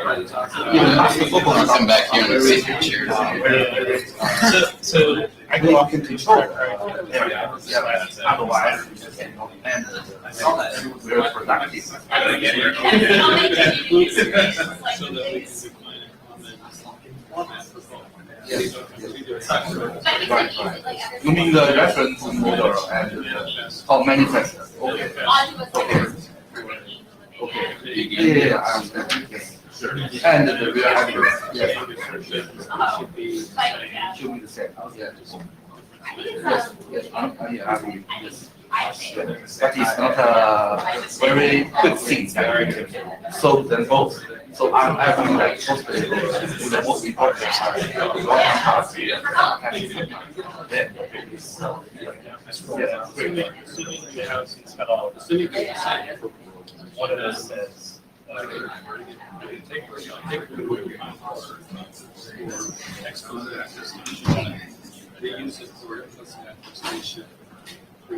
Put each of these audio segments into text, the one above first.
Come back here and sit your chairs. So I go off into start, right? Otherwise, and very productive. Right. You mean the reference model and manifest? Okay. Okay. Yeah, I understand. Yes. And the real address, yes. Should be the same. Yes, I agree. Yes. But it's not a very quick thing. So then both. So I feel like both the most important part. One of those says, they use it for attestation. The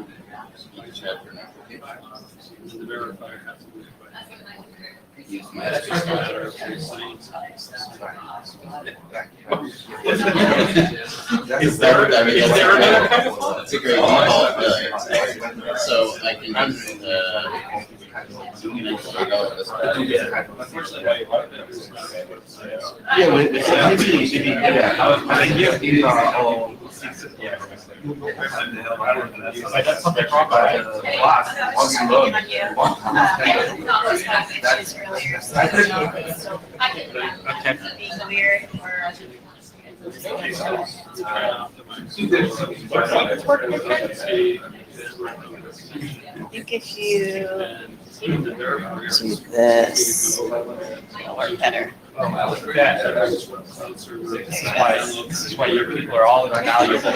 verifier has to do it by. That's just a matter of saying. Is there another kind of phone? That's a great default. So I can use the. That's something wrong with class. I think if you do this, it'll work better. This is why your people are all invaluable.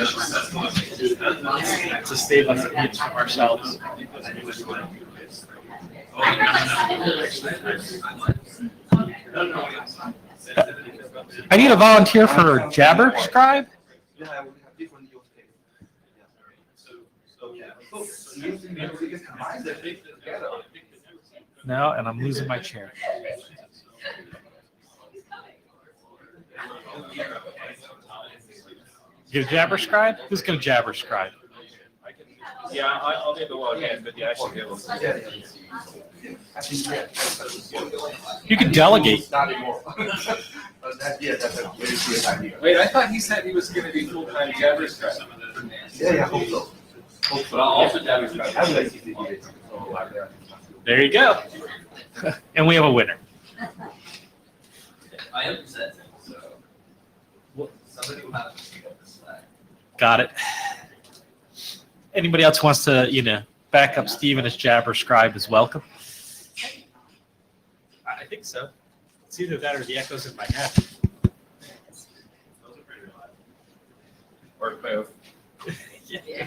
To save us each from ourselves. I need a volunteer for Jabber Scribe. No, and I'm losing my chair. You a Jabber Scribe? Who's going to Jabber Scribe? Yeah, I'll get the one again, but yeah, I should be able to. You can delegate. Wait, I thought he said he was going to be full-time Jabber Scribe. Yeah, hope so. But I'll also Jabber Scribe. There you go. And we have a winner. I am presenting, so somebody will have to pick up the slack. Got it. Anybody else wants to, back up Stephen as Jabber Scribe is welcome. I think so. It's either that or the echoes in my head. Or both. Yeah.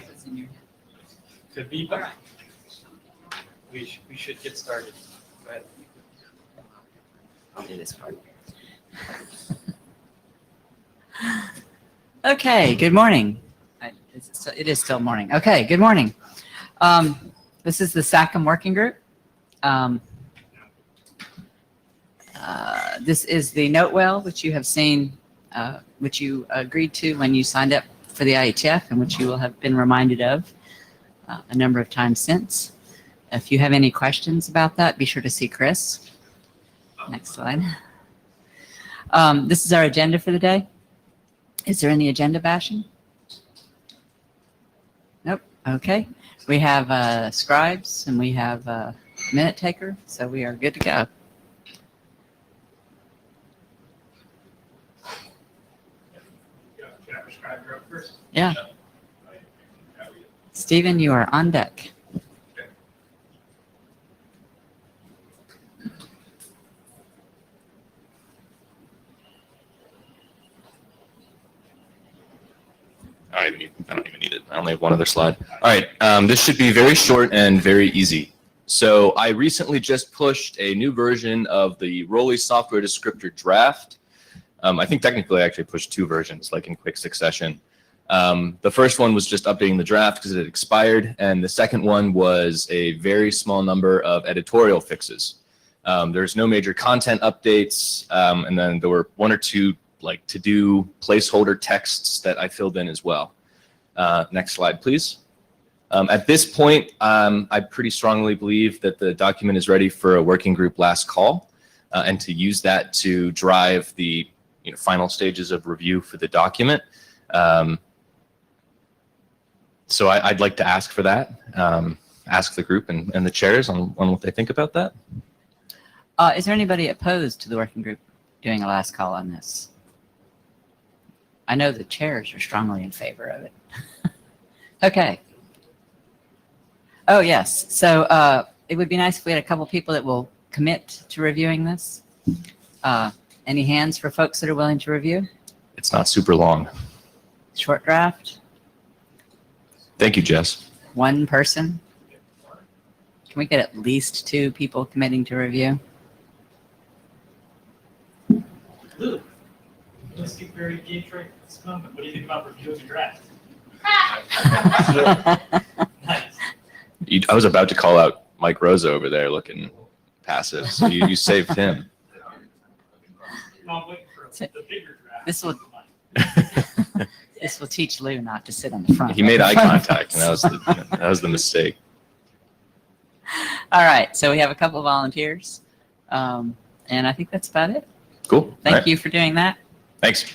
Could be both. We should get started. Go ahead. I'll do this part. Okay, good morning. It is still morning. Okay, good morning. This is the Sacm working group. This is the note well, which you have seen, which you agreed to when you signed up for the IETF, and which you will have been reminded of a number of times since. If you have any questions about that, be sure to see Chris. Next slide. This is our agenda for the day. Is there any agenda bashing? Nope. Okay. We have scribes and we have a minute taker, so we are good to go. Yeah. Stephen, you are on deck. I don't even need it. I only have one other slide. All right, this should be very short and very easy. So I recently just pushed a new version of the Rolly software descriptor draft. I think technically I actually pushed two versions, like in quick succession. The first one was just updating the draft because it had expired, and the second one was a very small number of editorial fixes. There's no major content updates, and then there were one or two like to-do placeholder texts that I filled in as well. Next slide, please. At this point, I pretty strongly believe that the document is ready for a working group last call, and to use that to drive the final stages of review for the document. So I'd like to ask for that, ask the group and the chairs on what they think about that. Is there anybody opposed to the working group doing a last call on this? I know the chairs are strongly in favor of it. Okay. Oh, yes. So it would be nice if we had a couple people that will commit to reviewing this. Any hands for folks that are willing to review? It's not super long. Short draft? Thank you, Jess. One person? Can we get at least 2 people committing to review? Lou, let's get very engaged right at this moment. What do you think about reviewing the draft? Nice. I was about to call out Mike Rosa over there looking passive, so you saved him. No, I'm waiting for the bigger draft. This will teach Lou not to sit on the front. He made eye contact, and that was the mistake. All right, so we have a couple of volunteers, and I think that's about it. Cool. Thank you for doing that. Thanks.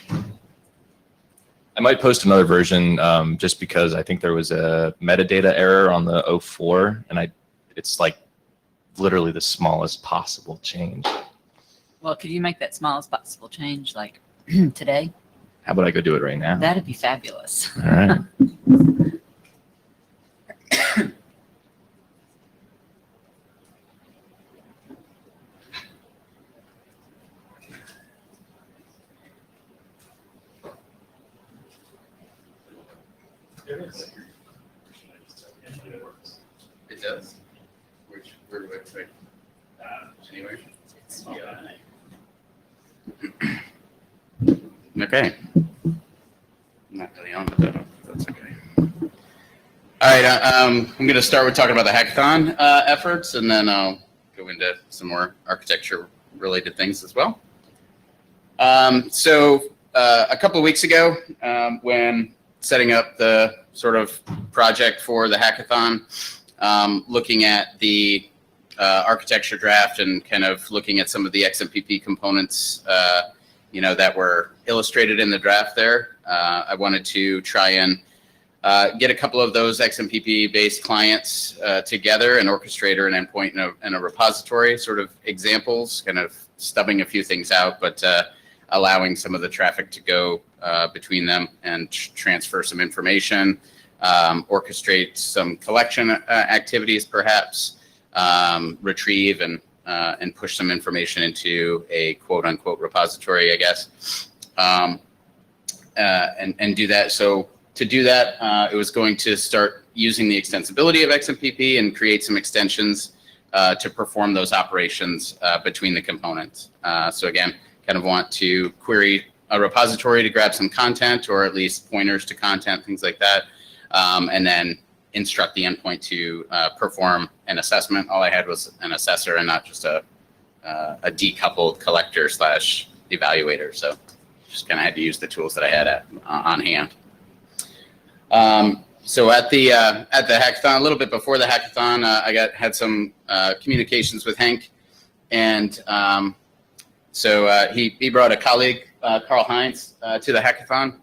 I might post another version just because I think there was a metadata error on the 04, and it's like literally the smallest possible change. Well, could you make that smallest possible change like today? How about I go do it right now? That'd be fabulous. All right. There it is. It does. Where do I click? Anyway. Okay. Not really on with that. That's okay. All right. I'm going to start with talking about the hackathon efforts, and then I'll go into some more architecture-related things as well. So a couple of weeks ago, when setting up the sort of project for the hackathon, looking at the architecture draft and kind of looking at some of the XMPP components, that were illustrated in the draft there. I wanted to try and get a couple of those XMPP-based clients together, an orchestrator, an endpoint, and a repository sort of examples, kind of stubbing a few things out, but allowing some of the traffic to go between them and transfer some information, orchestrate some collection activities perhaps, retrieve and push some information into a quote unquote repository, I guess, and do that. So to do that, it was going to start using the extensibility of XMPP and create some extensions to perform those operations between the components. So again, kind of want to query a repository to grab some content, or at least pointers to content, things like that, and then instruct the endpoint to perform an assessment. All I had was an assessor and not just a decoupled collector / evaluator. So just kind of had to use the tools that I had on hand. So at the hackathon, a little bit before the hackathon, I had some communications with Hank, and so he brought a colleague, Carl Heinz, to the hackathon,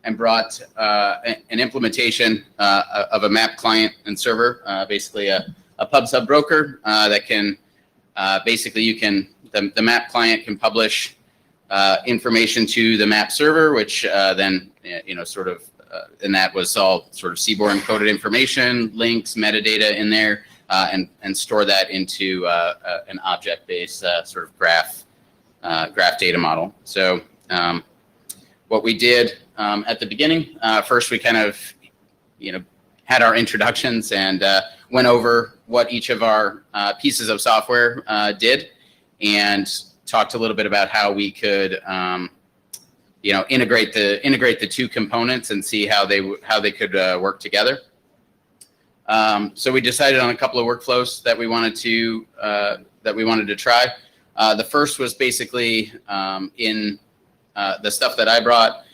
and brought an implementation of a map client and server, basically a pub sub broker that can basically the map client can publish information to the map server, which then and that was all sort of CBOR encoded information, links, metadata in there, and store that into an object-based sort of graph data model. So what we did at the beginning, first we kind of had our introductions and went over what each of our pieces of software did, and talked a little bit about how we could integrate the two components and see how they could work together. So we decided on a couple of workflows that we wanted to try. The first was basically in the stuff that I brought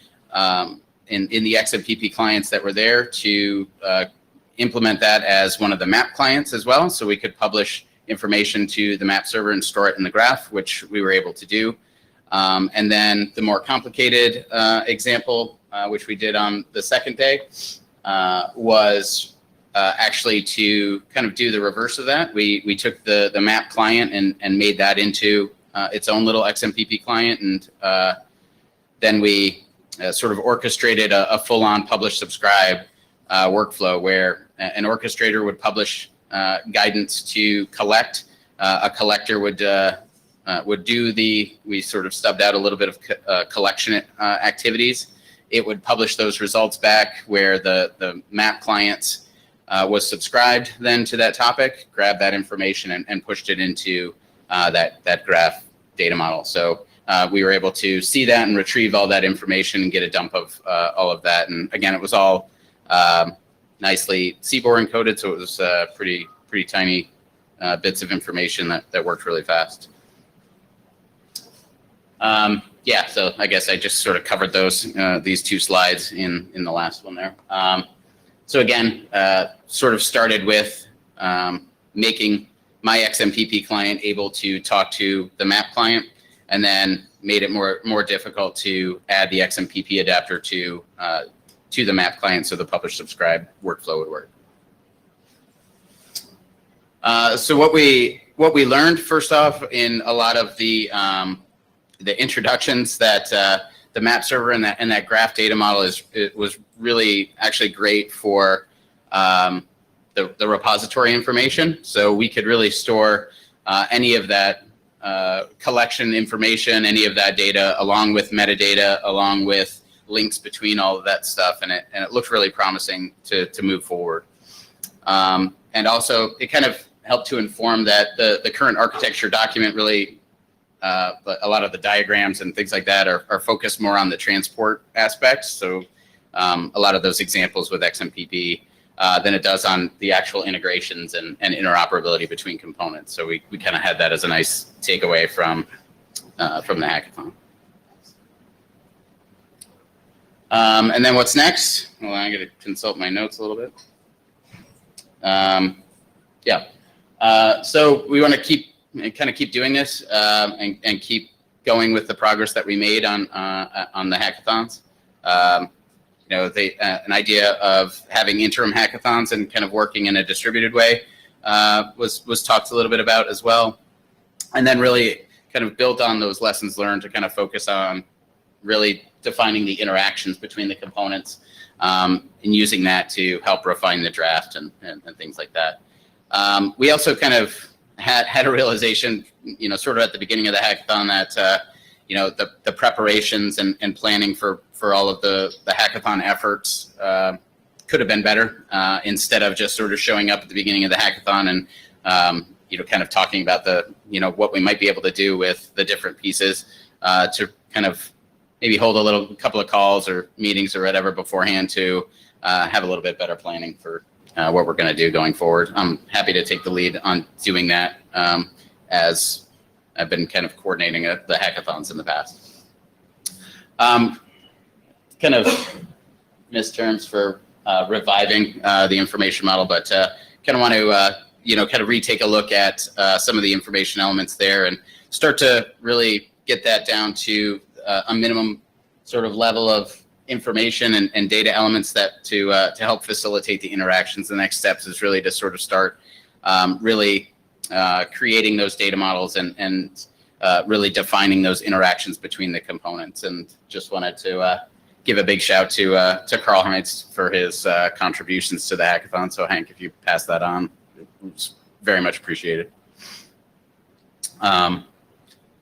in the XMPP clients that were there to implement that as one of the map clients as well, so we could publish information to the map server and store it in the graph, which we were able to do. And then the more complicated example, which we did on the second day, was actually to kind of do the reverse of that. We took the map client and made that into its own little XMPP client, and then we sort of orchestrated a full-on publish subscribe workflow where an orchestrator would publish guidance to collect. A collector would do we sort of stubbed out a little bit of collection activities. It would publish those results back where the map clients was subscribed then to that topic, grabbed that information and pushed it into that graph data model. So we were able to see that and retrieve all that information and get a dump of all of that. And again, it was all nicely CBOR encoded, so it was pretty tiny bits of information that worked really fast. Yeah, so I guess I just sort of covered these two slides in the last one there. So again, sort of started with making my XMPP client able to talk to the map client, and then made it more difficult to add the XMPP adapter to the map client so the publish subscribe workflow would work. So what we learned first off in a lot of the introductions that the map server and that graph data model was really actually great for the repository information. So we could really store any of that collection information, any of that data, along with metadata, along with links between all of that stuff, and it looked really promising to move forward. And also, it kind of helped to inform that the current architecture document really, a lot of the diagrams and things like that are focused more on the transport aspects. So a lot of those examples with XMPP than it does on the actual integrations and interoperability between components. So we kind of had that as a nice takeaway from the hackathon. And then what's next? Well, I'm going to consult my notes a little bit. Yeah. So we want to keep doing this and keep going with the progress that we made on the hackathons. You know, an idea of having interim hackathons and kind of working in a distributed way was talked a little bit about as well. And then really kind of built on those lessons learned to kind of focus on really defining the interactions between the components and using that to help refine the draft and things like that. We also kind of had a realization, you know, sort of at the beginning of the hackathon that, you know, the preparations and planning for all of the hackathon efforts could have been better instead of just sort of showing up at the beginning of the hackathon and, you know, kind of talking about what we might be able to do with the different pieces to kind of maybe hold a couple of calls or meetings or whatever beforehand to have a little bit better planning for what we're going to do going forward. I'm happy to take the lead on doing that as I've been kind of coordinating the hackathons in the past. Kind of missed terms for reviving the information model, but kind of want to kind of retake a look at some of the information elements there and start to really get that down to a minimum sort of level of information and data elements that to help facilitate the interactions. The next steps is really to sort of start really creating those data models and really defining those interactions between the components. And just wanted to give a big shout to Carl Heinz for his contributions to the hackathon. So Hank, if you pass that on, it's very much appreciated. Yeah,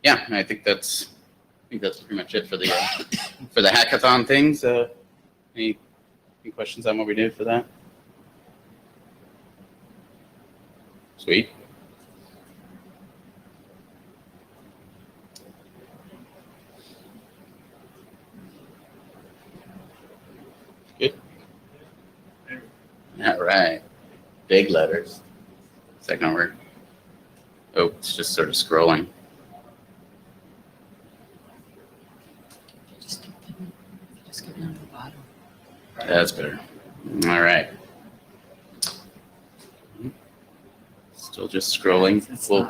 I think that's pretty much it for the hackathon things. Any questions on what we did for that? Sweet. Good. All right. big letters. Is that gonna work? Oh, it's just sort of scrolling. Just get down to the bottom. That's better. All right. Still just scrolling.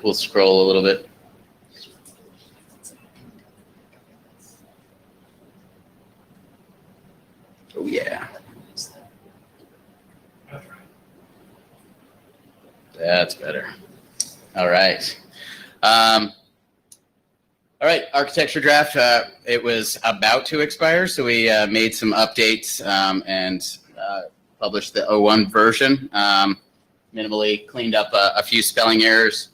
We'll scroll a little bit. Oh yeah, that's better. All right. All right, architecture draft. It was about to expire, so we made some updates and published the 01 version. Minimally cleaned up a few spelling errors.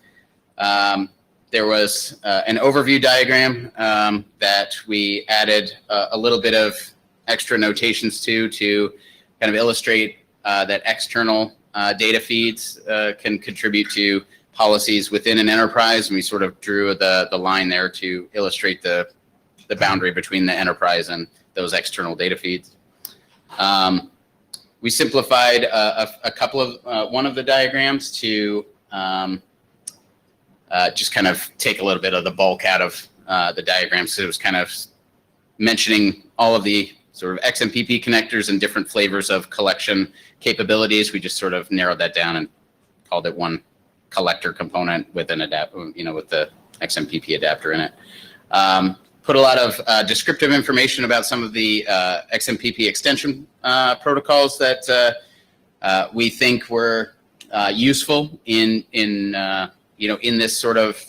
There was an overview diagram that we added a little bit of extra notations to kind of illustrate that external data feeds can contribute to policies within an enterprise, and we sort of drew the line there to illustrate the boundary between the enterprise and those external data feeds. We simplified a couple of one of the diagrams to just kind of take a little bit of the bulk out of the diagram. So it was kind of mentioning all of the sort of XMPP connectors and different flavors of collection capabilities. We just sort of narrowed that down and called it one collector component with an with the XMPP adapter in it. Put a lot of descriptive information about some of the XMPP extension protocols that we think were useful in this sort of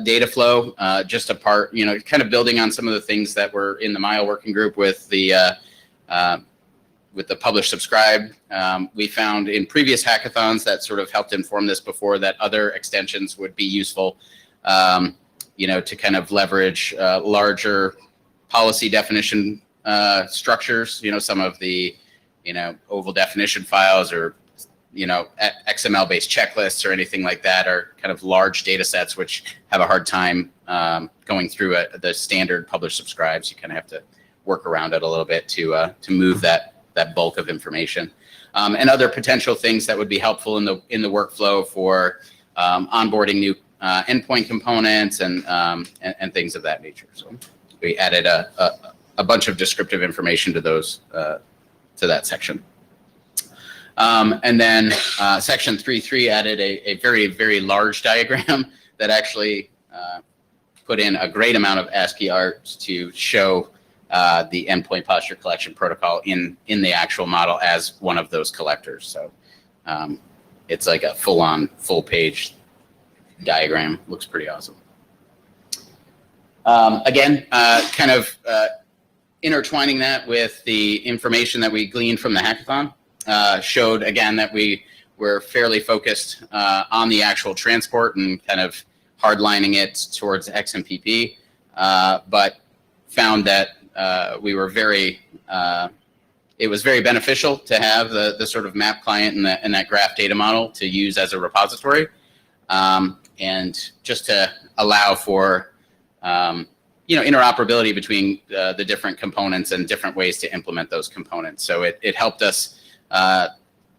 data flow. Just a part, kind of building on some of the things that were in the MILE working group with the publish subscribe. We found in previous hackathons that sort of helped inform this before, that other extensions would be useful, to kind of leverage larger policy definition structures, some of the, oval definition files or, XML-based checklists or anything like that are kind of large data sets which have a hard time going through the standard publish subscribes. You kind of have to work around it a little bit to move that bulk of information, and other potential things that would be helpful in the workflow for onboarding new endpoint components and things of that nature. So we added a bunch of descriptive information to those to that section. And then section 3.3 added a very, very large diagram that actually put in a great amount of ASCII art to show the endpoint posture collection protocol in the actual model as one of those collectors. So it's like a full page diagram. Looks pretty awesome. Again, kind of intertwining that with the information that we gleaned from the hackathon, showed again that we were fairly focused on the actual transport and kind of hardlining it towards XMPP, but found that it was very beneficial to have the sort of map client and that graph data model to use as a repository, and just to allow for interoperability between the different components and different ways to implement those components. So it helped us,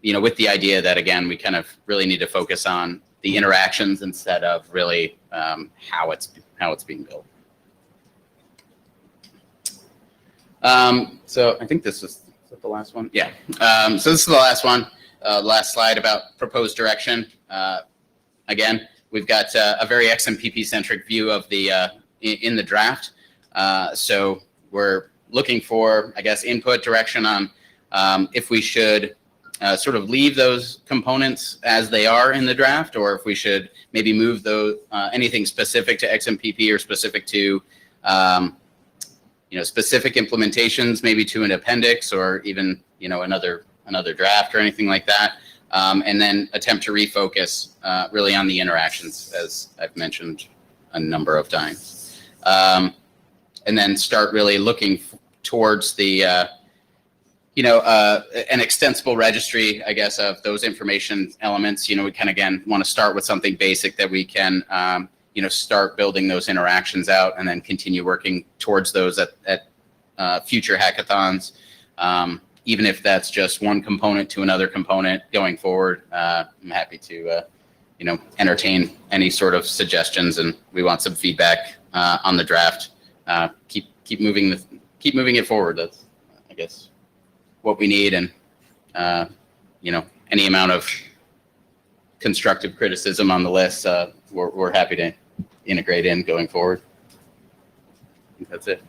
with the idea that, again, we kind of really need to focus on the interactions instead of really how it's being built. So I think this is that the last one? Yeah. So this is the last one, last slide about proposed direction. Again, we've got a very XMPP-centric view of the in the draft. So we're looking for, I guess, input direction on if we should sort of leave those components as they are in the draft, or if we should maybe move those anything specific to XMPP or specific to specific implementations, maybe to an appendix or even another draft or anything like that, and then attempt to refocus really on the interactions, as I've mentioned a number of times, and then start really looking towards the an extensible registry, I guess, of those information elements. We kind of, again, want to start with something basic that we can start building those interactions out, and then continue working towards those at future hackathons. even if that's just one component to another component going forward, I'm happy to, entertain any sort of suggestions, and we want some feedback on the draft. Keep moving it forward. That's, I guess, what we need, and any amount of constructive criticism on the list, we're happy to integrate in going forward. I think that's it.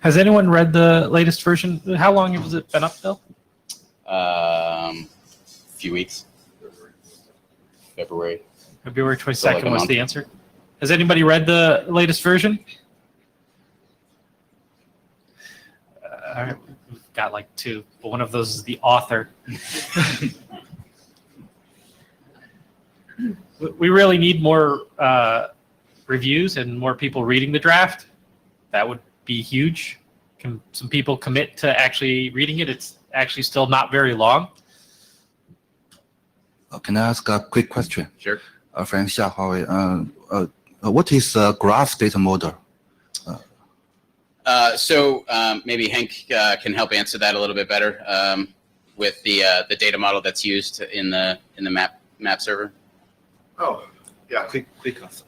Has anyone read the latest version? How long has it been up, Bill? Few weeks. February. February So like 22nd a was month. the answer. Has anybody read the latest version? All right, we've got like two, but one of those is the author. We really need more reviews and more people reading the draft. That would be huge. Can some people commit to actually reading it? It's actually still not very long. Can I ask a quick question? Sure. From Xiaohui, what is a graph data model? So maybe Hank can help answer that a little bit better with the data model that's used in the map server. Oh, yeah, quick answer.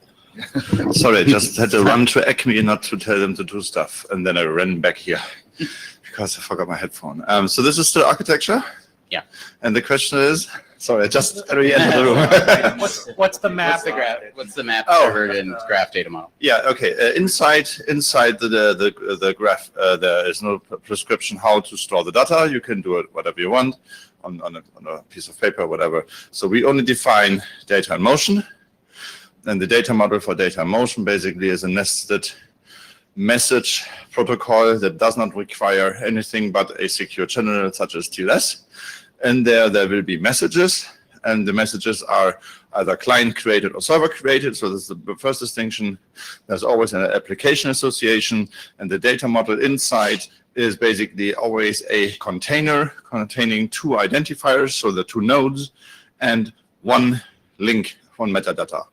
Sorry, I just had to run to Acme not to tell them to do stuff, and then I ran back here because I forgot my headphone. So this is the architecture. Yeah. And the question is, sorry, I just re-entered the room. What's the map? What's the map Oh. server and graph data model? Yeah, okay. Inside the graph, there is no prescription how to store the data. You can do it whatever you want on a piece of paper, whatever. So we only define data in motion. And the data model for data in motion basically is a nested message protocol that does not require anything but a secure channel such as TLS. And there will be messages, and the messages are either client created or server created. So this is the first distinction. There's always an application association, and the data model inside is basically always a container containing two identifiers, so the two nodes, and one link, one metadata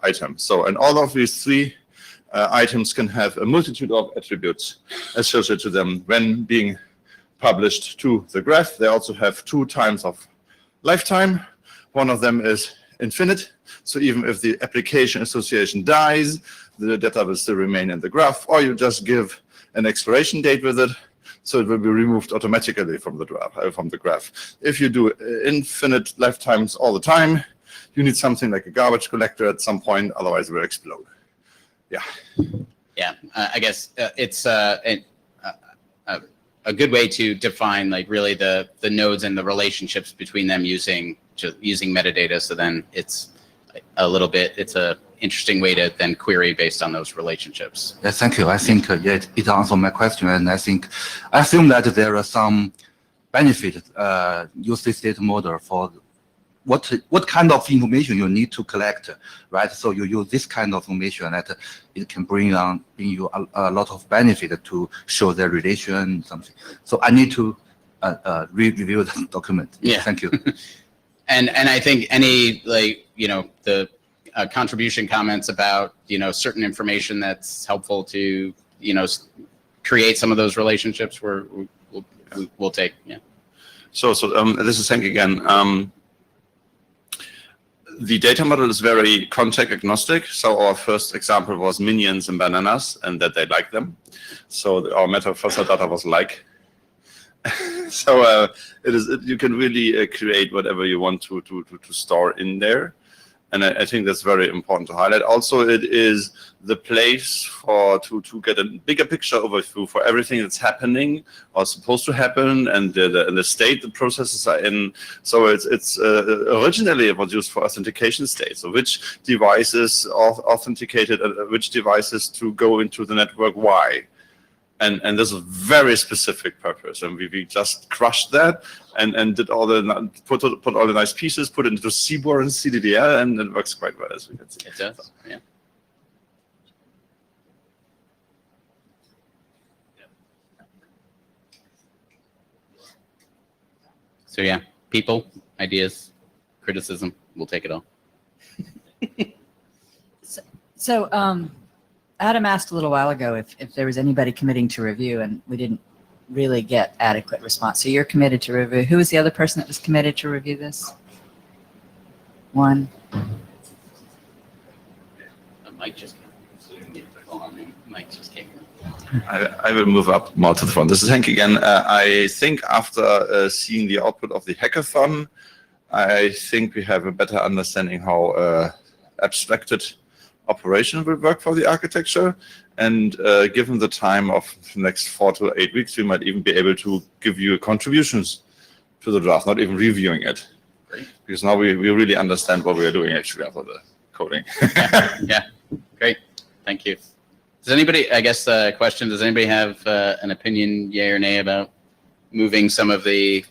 item. So, and all of these three items can have a multitude of attributes associated to them when being published to the graph. They also have 2 times of lifetime. One of them is infinite. So even if the application association dies, the data will still remain in the graph, or you just give an expiration date with it, so it will be removed automatically from the graph. If you do infinite lifetimes all the time, you need something like a garbage collector at some point, otherwise it will explode. Yeah. Yeah, I guess it's a good way to define like really the nodes and the relationships between them using metadata. So then it's a interesting way to then query based on those relationships. Yeah, thank you. I think it answered my question, and I assume that there are some benefit use this data model for what kind of information you need to collect, right? So you use this kind of information that it can bring you a lot of benefit to show the relation something. So I need to review the document. Yeah. Thank you. And I think any the contribution comments about certain information that's helpful to create some of those relationships we'll take. Yeah. So this is Hank again. The data model is very context agnostic. So our first example was minions and bananas, and that they like them. So our meta first data was like. So you can really create whatever you want to store in there. And I think that's very important to highlight. Also, it is the place to get a bigger picture overview for everything that's happening or supposed to happen, and the state the processes are in. So it's originally it was used for authentication state. So which devices are authenticated, which devices to go into the network, why. And this is a very specific purpose, and we just crushed that and did put all the nice pieces, put it into CBOR and CDDL, and it works quite well, as we can see. It does. Yeah. So yeah, people, ideas, criticism, we'll take it all. So Adam asked a little while ago if there was anybody committing to review, and we didn't really get adequate response. So you're committed to review. Who was the other person that was committed to review this? One. Mike just came. I will move up more to the front. This is Hank again. I think after seeing the output of the hackathon, I think we have a better understanding how abstracted operation will work for the architecture. And given the time of the next 4 to 8 weeks, we might even be able to give you contributions to the draft, not even reviewing it. Great. Because now we really understand what we are doing actually after the coding. Yeah, great. Thank you. Does anybody, I guess, question, does anybody have an opinion, yay or nay, about moving some of the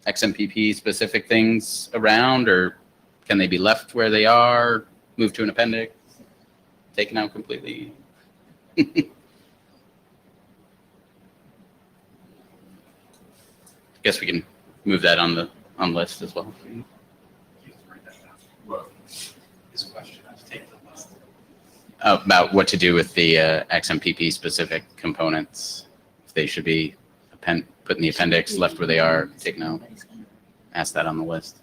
XMPP specific things around, or can they be left where they are, moved to an appendix, taken out completely? Guess we can move that on the list as well. His question, take the list. About what to do with the XMPP specific components, if they should be put in the appendix, left where they are, taken out. Ask that on the list.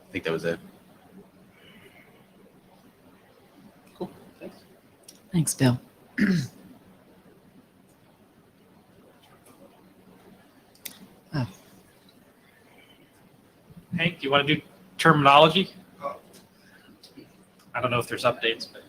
I think that was it. Cool. Thanks. Thanks, Bill. Hank, do you want to do terminology? I don't know if there's updates, but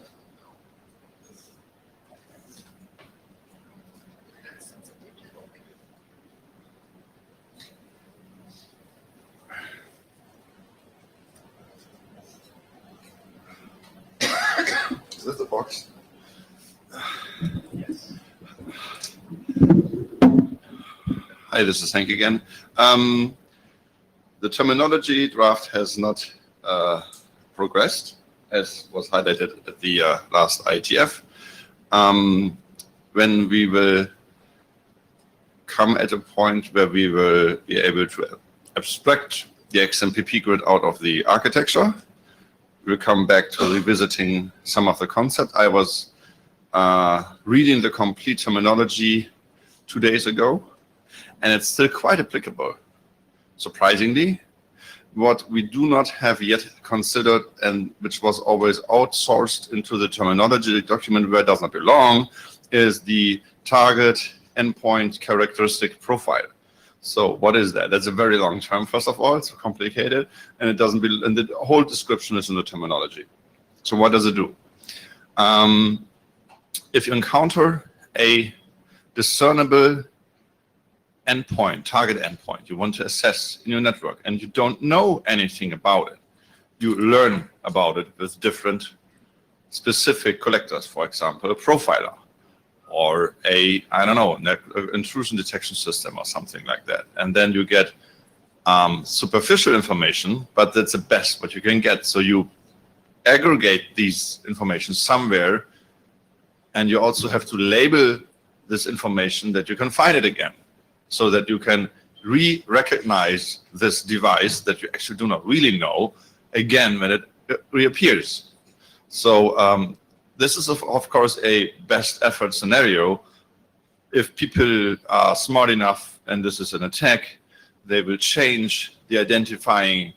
Is this the box? yes. Hi, this is Hank again. The terminology draft has not progressed, as was highlighted at the last IETF. When we will come at a point where we will be able to abstract the XMPP grid out of the architecture, we'll come back to revisiting some of the concept. I was reading the complete terminology 2 days ago, and it's still quite applicable. Surprisingly, what we do not have yet considered, and which was always outsourced into the terminology document where it does not belong, is the target endpoint characteristic profile. So what is that? That's a very long term, first of all. It's complicated, and it doesn't and the whole description is in the terminology. So what does it do? If you encounter a discernible endpoint, target endpoint, you want to assess in your network, and you don't know anything about it, you learn about it with different specific collectors, for example, a profiler, or a, I don't know, intrusion detection system or something like that. And then you get superficial information, but that's the best what you can get. So you aggregate these information somewhere, and you also have to label this information that you can find it again, so that you can recognize this device that you actually do not really know again when it reappears. So this is, of course, a best effort scenario. If people are smart enough, and this is an attack, they will change the identifying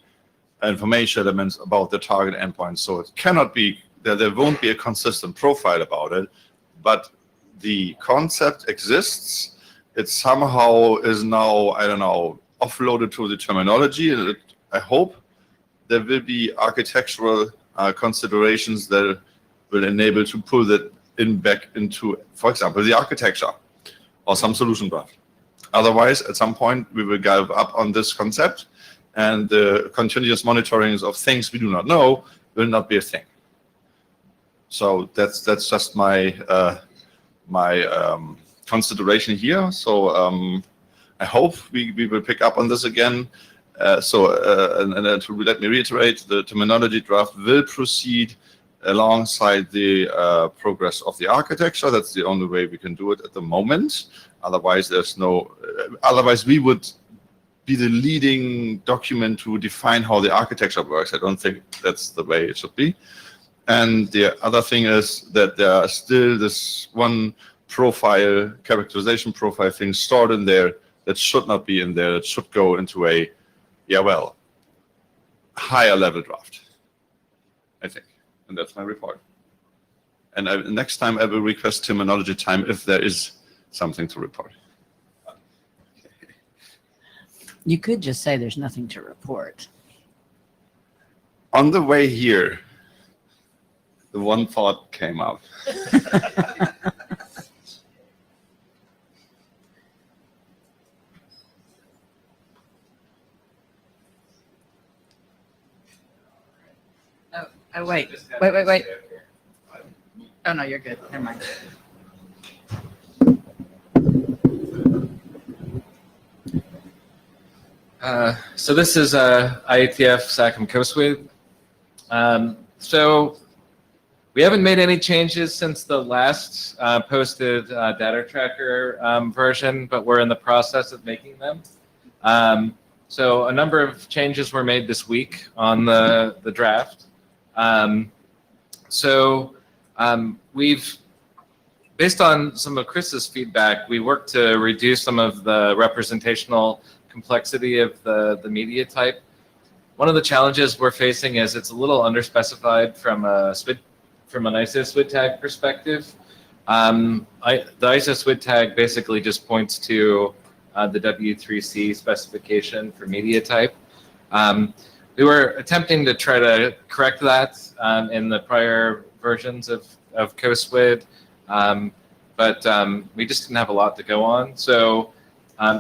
information elements about the target endpoint. So it cannot be, there won't be a consistent profile about it, but the concept exists. It somehow is now, I don't know, offloaded to the terminology. I hope there will be architectural considerations that will enable to pull that back into, for example, the architecture or some solution graph. Otherwise, at some point, we will give up on this concept, and the continuous monitoring of things we do not know will not be a thing. So that's just my consideration here. So I hope we will pick up on this again. And to let me reiterate, the terminology draft will proceed alongside the progress of the architecture. That's the only way we can do it at the moment. Otherwise, there's no. Otherwise, we would be the leading document to define how the architecture works. I don't think that's the way it should be. And the other thing is that there are still this one profile, characterization profile thing stored in there that should not be in there. It should go into a, higher level draft, I think. And that's my report. And next time I will request terminology time if there is something to report. You could just say there's nothing to report. On the way here, the one thought came up. Oh, wait. Oh, no, you're good. Never mind. So this is IETF Sacm CoSWID. So we haven't made any changes since the last posted data tracker version, but we're in the process of making them. So a number of changes were made this week on the draft. We've, based on some of Chris's feedback, we worked to reduce some of the representational complexity of the media type. One of the challenges we're facing is it's a little underspecified from an ISO SWID tag perspective. The ISO SWID tag basically just points to the W3C specification for media type. We were attempting to try to correct that in the prior versions of CoSWID, but we just didn't have a lot to go on. So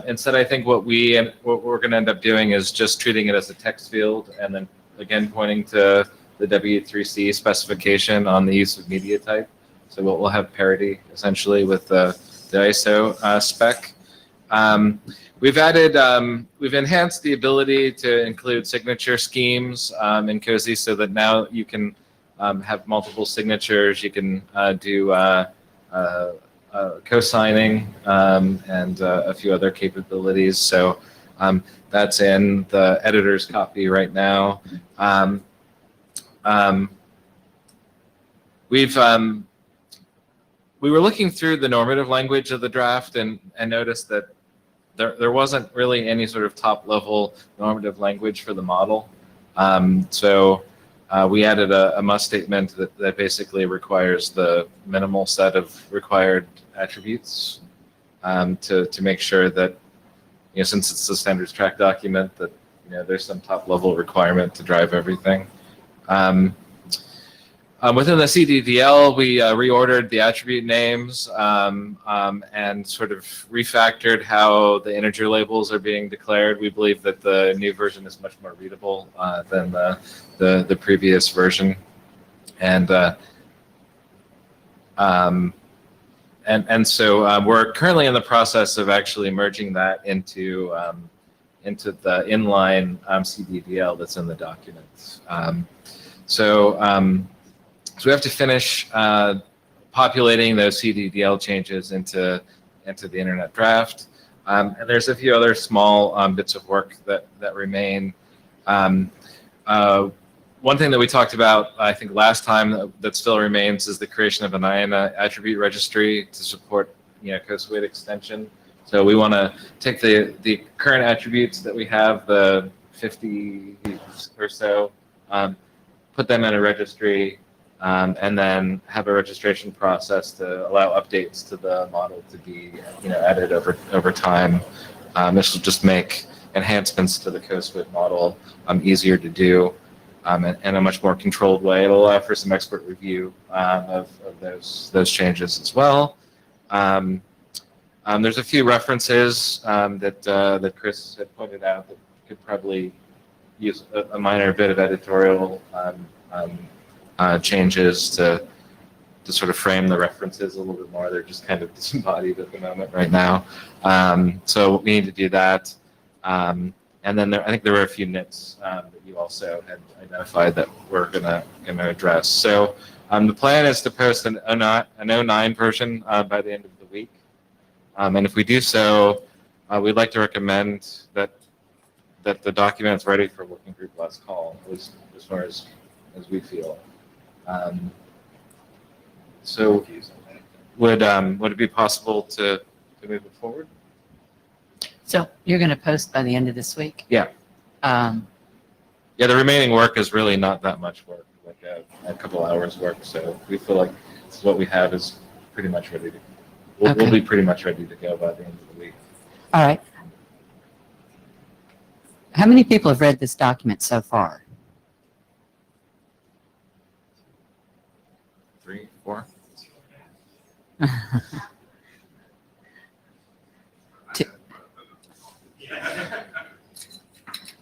instead, I think what we're going to end up doing is just treating it as a text field and then again pointing to the W3C specification on the use of media type. So we'll have parity essentially with the ISO spec. We've enhanced the ability to include signature schemes in COSI so that now you can have multiple signatures. You can do co-signing and a few other capabilities. So that's in the editor's copy right now. We were looking through the normative language of the draft and noticed that there wasn't really any sort of top-level normative language for the model. We added a must statement that basically requires the minimal set of required attributes to make sure that, since it's a standards track document, that there's some top-level requirement to drive everything. Within the CDDL, we reordered the attribute names and sort of refactored how the integer labels are being declared. We believe that the new version is much more readable than the previous version, and so we're currently in the process of actually merging that into the inline CDDL that's in the document. So we have to finish populating those CDDL changes into the internet draft. And there's a few other small bits of work that remain. One thing that we talked about, I think last time that still remains is the creation of an IANA attribute registry to support CoSWID extension. So we want to take the current attributes that we have, the 50 or so, put them in a registry, and then have a registration process to allow updates to the model to be added over time. This will just make enhancements to the CoSWID model easier to do in a much more controlled way. It'll allow for some expert review of those changes as well. There's a few references that Chris had pointed out that could probably use a minor bit of editorial changes to sort of frame the references a little bit more. They're just kind of disembodied at the moment right now. So we need to do that. And then I think there were a few nits that you also had identified that we're gonna address. So the plan is to post an 09 version by the end of the week. And if we do so, we'd like to recommend that that the document is ready for working group last call, at least as far as we feel. So would it be possible to move it forward? So you're going to post by the end of this week? Yeah. Um, Yeah, the remaining work is really not that much work, like a couple hours work. So we feel like what we have is pretty much ready to. We'll Okay. be pretty much ready to go by the end of the week. all right. How many people have read this document so far? 3, 4.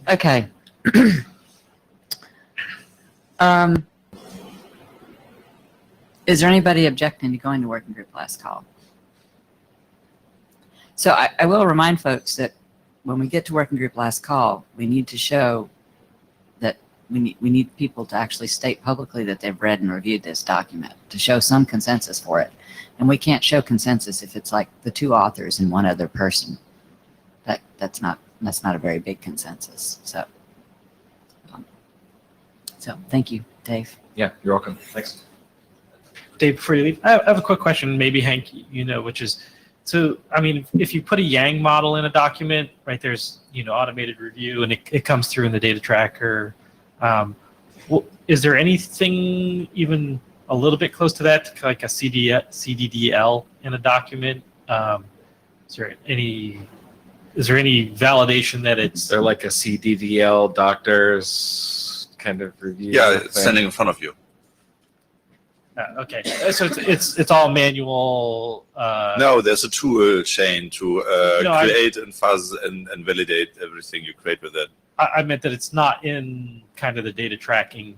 Okay. Is there anybody objecting to going to working group last call? So I will remind folks that when we get to working group last call, we need to show that we need people to actually state publicly that they've read and reviewed this document to show some consensus for it. And we can't show consensus if it's like the 2 authors and 1 other person. That's not a very big consensus. So thank you, Dave. Yeah, you're welcome. Thanks. Dave, before you leave, I have a quick question, maybe Hank, which is, so, I mean, if you put a Yang model in a document, right, there's, automated review and it comes through in the data tracker. Is there anything even a little bit close to that, like a CDDL in a document? Is there any validation that it's... They're like a CDDL doctor's kind of review. Yeah, it's thing. standing in front of you. Okay, so it's all manual. No, there's a tool chain to No, create and fuzz and validate everything you create with it. I meant that it's not in kind of the data tracking,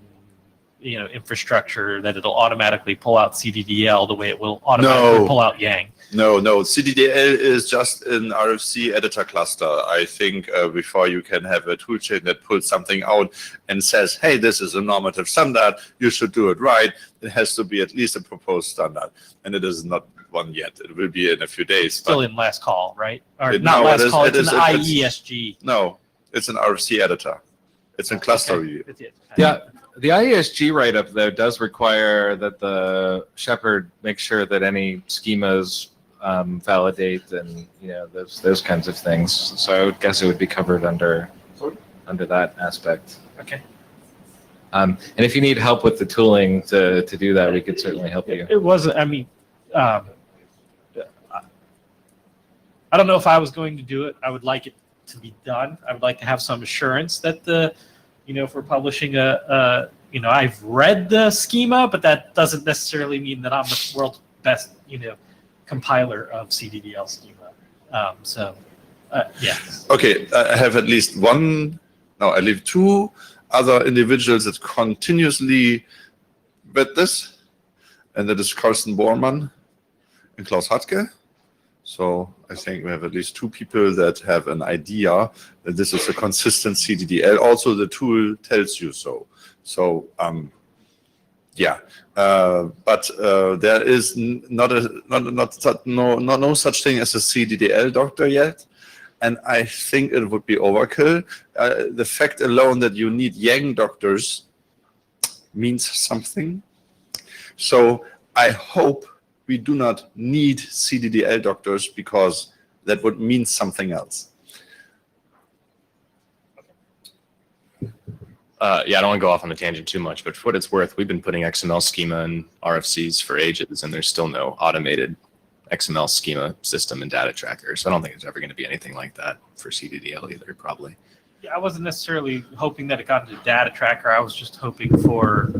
infrastructure that it'll automatically pull out CDDL the way it will automatically pull out Yang. No, CDDL is just an RFC editor cluster. I think before you can have a toolchain that pulls something out and says, hey, this is a normative standard, you should do it right, it has to be at least a proposed standard. And it is not one yet. It will be in a few days. Still in last call, right? Or It- not no, last it is- call, it it's is- an it's- IESG. No, it's an RFC editor. It's in cluster Okay. review. Yeah, the IESG write-up, though, does require that the shepherd make sure that any schemas validate and those kinds of things. So I would guess it would be covered under that aspect. Okay. And if you need help with the tooling to do that, we could certainly help you. It wasn't, I mean, I don't know if I was going to do it. I would like it to be done. I would like to have some assurance that if we're publishing I've read the schema, but that doesn't necessarily mean that I'm the world's best, compiler of CDDL schema. Yeah. Okay, I have at least I leave 2 other individuals that continuously read this, and that is Carsten Bormann and Klaus Hartke. So I think we have at least 2 people that have an idea that this is a consistent CDDL. Also, the tool tells you so. So, but there is no such thing as a CDDL doctor yet. And I think it would be overkill. The fact alone that you need Yang doctors means something. So I hope we do not need CDDL doctors because that would mean something else. I don't want to go off on the tangent too much, but for what it's worth, we've been putting XML schema in RFCs for ages, and there's still no automated XML schema system and data tracker. So I don't think it's ever going to be anything like that for CDDL either, probably. Yeah, I wasn't necessarily hoping that it got into data tracker. I was just hoping for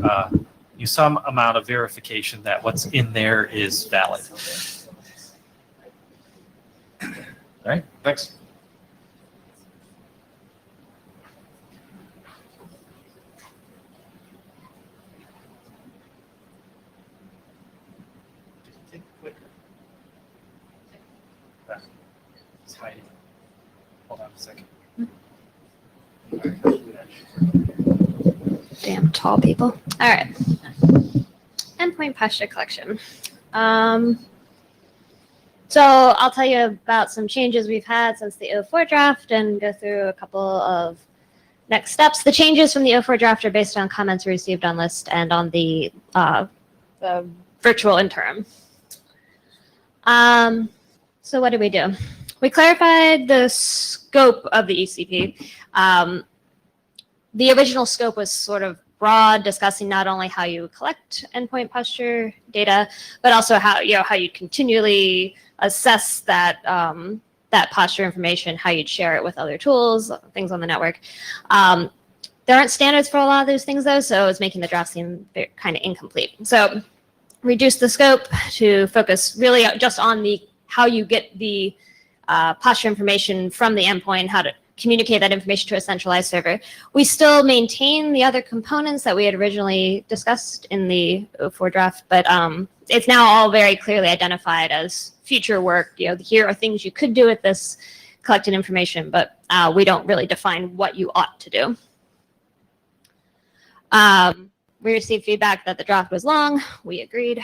some amount of verification that what's in there is valid. All right, thanks. It's hiding. Hold on a second. Damn tall people. All right. Endpoint posture collection. So I'll tell you about some changes we've had since the 04 draft and go through a couple of next steps. The changes from the 04 draft are based on comments received on list and on the virtual interim. So what did we do? We clarified the scope of the ECP. The original scope was sort of broad, discussing not only how you collect endpoint posture data, but also how you continually assess that that posture information, how you'd share it with other tools, things on the network. There aren't standards for a lot of those things though, so it's making the draft seem kind of incomplete. So reduce the scope to focus really just on how you get the posture information from the endpoint, how to communicate that information to a centralized server. We still maintain the other components that we had originally discussed in the 04 draft, but it's now all very clearly identified as future work. Here are things you could do with this collected information, but we don't really define what you ought to do. We received feedback that the draft was long. We agreed.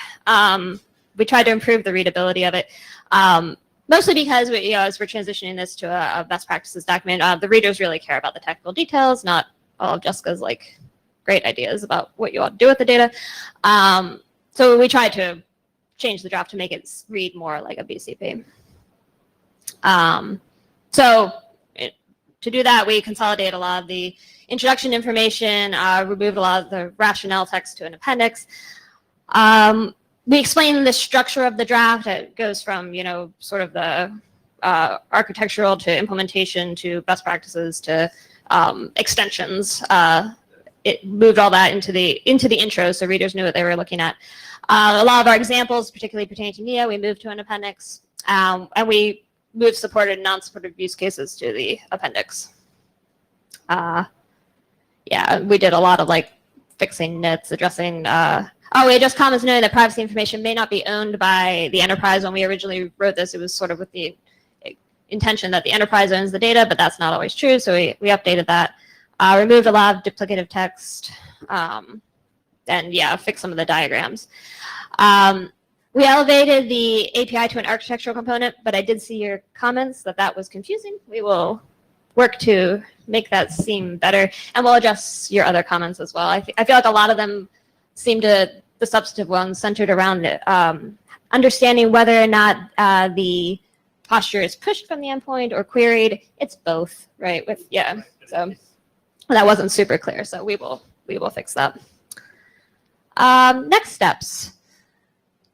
We tried to improve the readability of it. Mostly because as we're transitioning this to a best practices document, the readers really care about the technical details, not all of Jessica's great ideas about what you ought to do with the data. So we tried to change the draft to make it read more like a BCP. To do that, we consolidated a lot of the introduction information, removed a lot of the rationale text to an appendix. We explain the structure of the draft. It goes from, sort of the architectural to implementation to best practices to extensions. It moved all that into the intro so readers knew what they were looking at. A lot of our examples, particularly pertaining to NIA, we moved to an appendix, and we moved supported and non-supported use cases to the appendix. Yeah, we did a lot of fixing nits, addressing we just comments noting that privacy information may not be owned by the enterprise. When we originally wrote this, it was sort of with the intention that the enterprise owns the data, but that's not always true. So we updated that, removed a lot of duplicative text, and fixed some of the diagrams. We elevated the API to an architectural component, but I did see your comments that was confusing. We will work to make that seem better, and we'll adjust your other comments as well. I feel like a lot of them seem to, the substantive ones centered around understanding whether or not the posture is pushed from the endpoint or queried. It's both, right? So that wasn't super clear, so we will fix that. Next steps.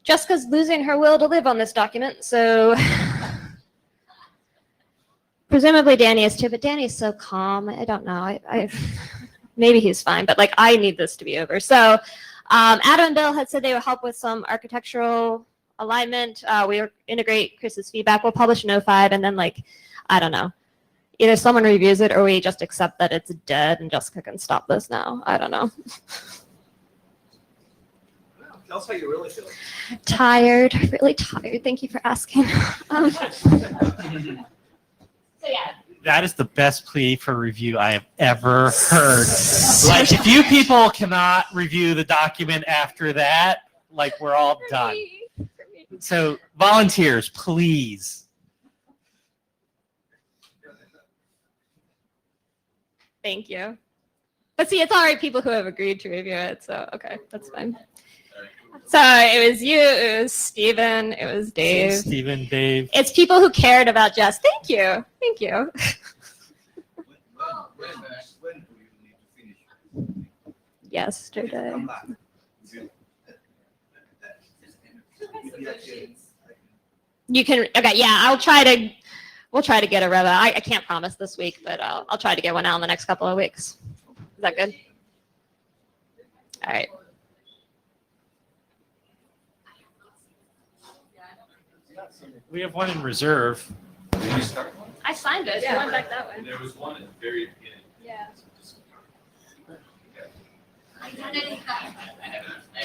Jessica's losing her will to live on this document, so presumably Danny is too, but Danny's so calm. I don't know. Maybe he's fine, but I need this to be over. So Adam and Bill had said they would help with some architectural alignment. We integrate Chris's feedback. We'll publish in 05, and then I don't know. Either someone reviews it or we just accept that it's dead and Jessica can stop this now. I don't know. Tell us how you really feel. Tired, really tired. Thank you for asking. So yeah. That is the best plea for review I have ever heard. If you people cannot review the document after that, we're all done. So volunteers, please. Thank you. But see, it's all right, people who have agreed to review it, so okay, that's fine. So it was you, it was Steven, it was Dave. Steven, Dave. It's people who cared about Jess. Thank you. Thank you. When do you need to finish? Yesterday. You can, okay, yeah, we'll try to get a rev out. I can't promise this week, but I'll try to get one out in the next couple of weeks. Is that good? All right. We have one in reserve. I signed it. Yeah. I went back that way. There was one at the very beginning. Yeah.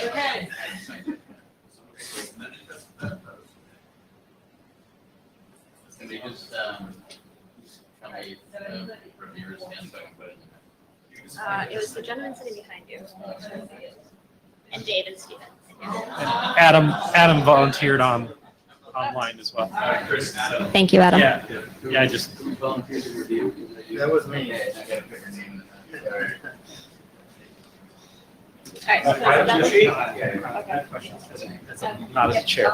Okay. Can we just tell me reviewers again so I can put it in there? It was the gentleman sitting behind you. And Dave and Steven. And Adam volunteered on online as well. Thank you, Adam. Yeah, I just, That was me. not as a chair.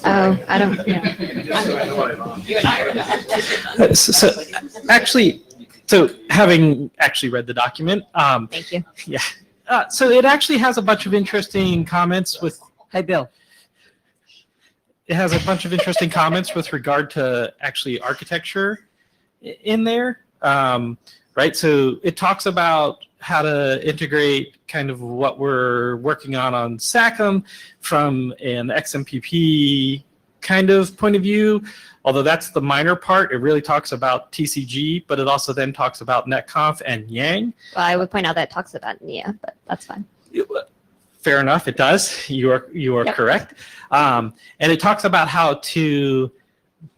Oh, I don't, yeah. So actually, so having actually read the document, Thank you. so it actually has a bunch of interesting comments with, Hey, Bill. it has a bunch of interesting comments with regard to actually architecture in there. Right. So it talks about how to integrate kind of what we're working on Sacm from an XMPP kind of point of view. Although that's the minor part, it really talks about TCG, but it also then talks about netconf and Yang. Well, I would point out that it talks about Nia, but that's fine. Fair enough, it does. You are Yep. correct. And it talks about how to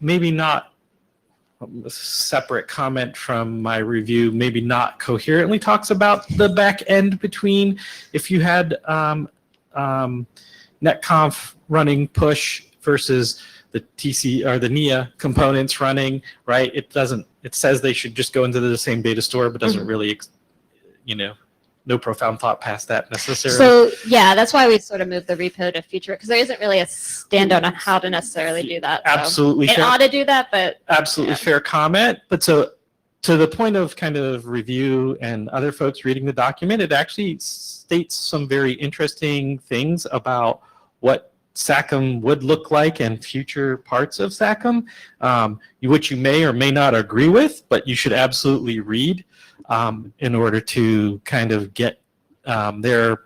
maybe not, a separate comment from my review, maybe not coherently talks about the back end between if you had netconf running push versus the TC or the NIA components running, right? It doesn't, it says they should just go into the same data store, but doesn't really, no profound thought past that necessarily. So yeah, that's why we sort of moved the repo to feature it, because there isn't really a standout on how to necessarily do that. So Absolutely it fair. ought to do that, but Absolutely Yeah. fair comment. But so to the point of kind of review and other folks reading the document, it actually states some very interesting things about what Sacm would look like and future parts of Sacm, which you may or may not agree with, but you should absolutely read in order to kind of get their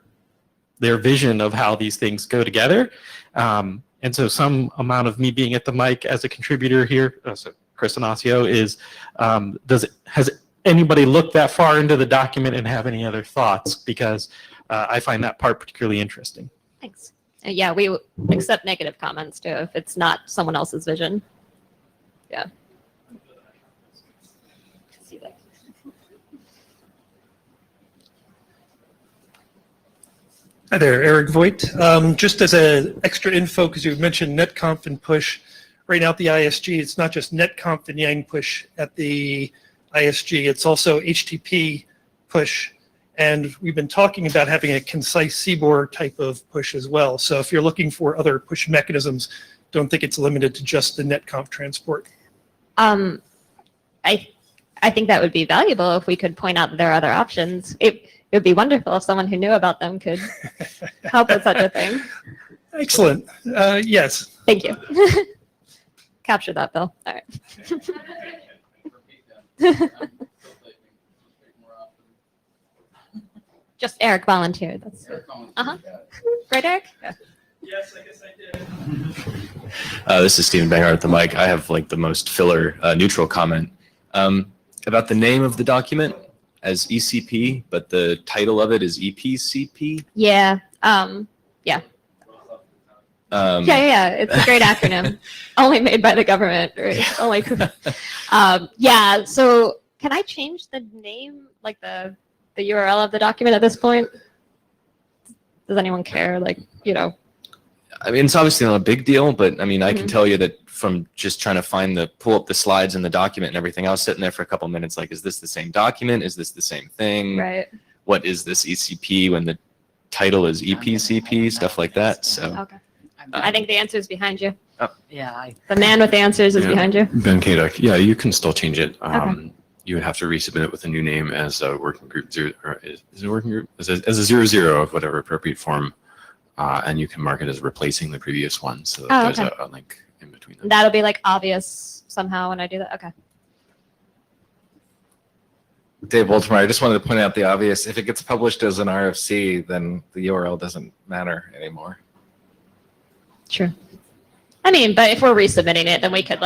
vision of how these things go together. And so some amount of me being at the mic as a contributor here, so Chris Inacio, is has anybody looked that far into the document and have any other thoughts? Because I find that part particularly interesting. thanks. Yeah, we accept negative comments too if it's not someone else's vision. Yeah. See that. Hi there, Eric Voigt. Just as an extra info, because you mentioned netconf and push. Right now at the ISG, it's not just netconf and Yang push at the ISG, it's also HTTP push. And we've been talking about having a concise CBOR type of push as well. So if you're looking for other push mechanisms, don't think it's limited to just the netconf transport. I think that would be valuable if we could point out that there are other options. It would be wonderful if someone who knew about them could help with such a thing. Excellent. Yes. Thank you. Capture that, Bill. All right. Just Eric volunteered. That's Uh-huh. Right, Eric? Yeah. Yes, I guess I did. This is Stephen Bangard at the mic. I have like the most filler neutral comment about the name of the document as ECP, but the title of it is EPCP. Yeah. Yeah. It's a great acronym. Only made by the government. Right? Only. Yeah. So can I change the name, like the URL of the document at this point? Does anyone care? Like, I mean, it's obviously not a big deal, but I mean, I can Mhm. tell you that from just trying to pull up the slides and the document and everything, I was sitting there for a couple minutes like, is this the same document? Is this the same thing? Right. What is this ECP when the title is EPCP? Stuff like that. So Okay. I think the answer is behind you. Yeah, The man with the answers is Yeah. behind you. Ben Kaduk, yeah, you can still change it. Okay. You would have to resubmit it with a new name as a working group zero, or is it a working group? As a 00 of whatever appropriate form, and you can mark it as replacing the previous one, so that Oh, there's okay. a link in between them. That'll be like obvious somehow when I do that. Okay. Dave Baltimore, I just wanted to point out the obvious. If it gets published as an RFC, then the URL doesn't matter anymore. True. I mean, but if we're resubmitting it, then we could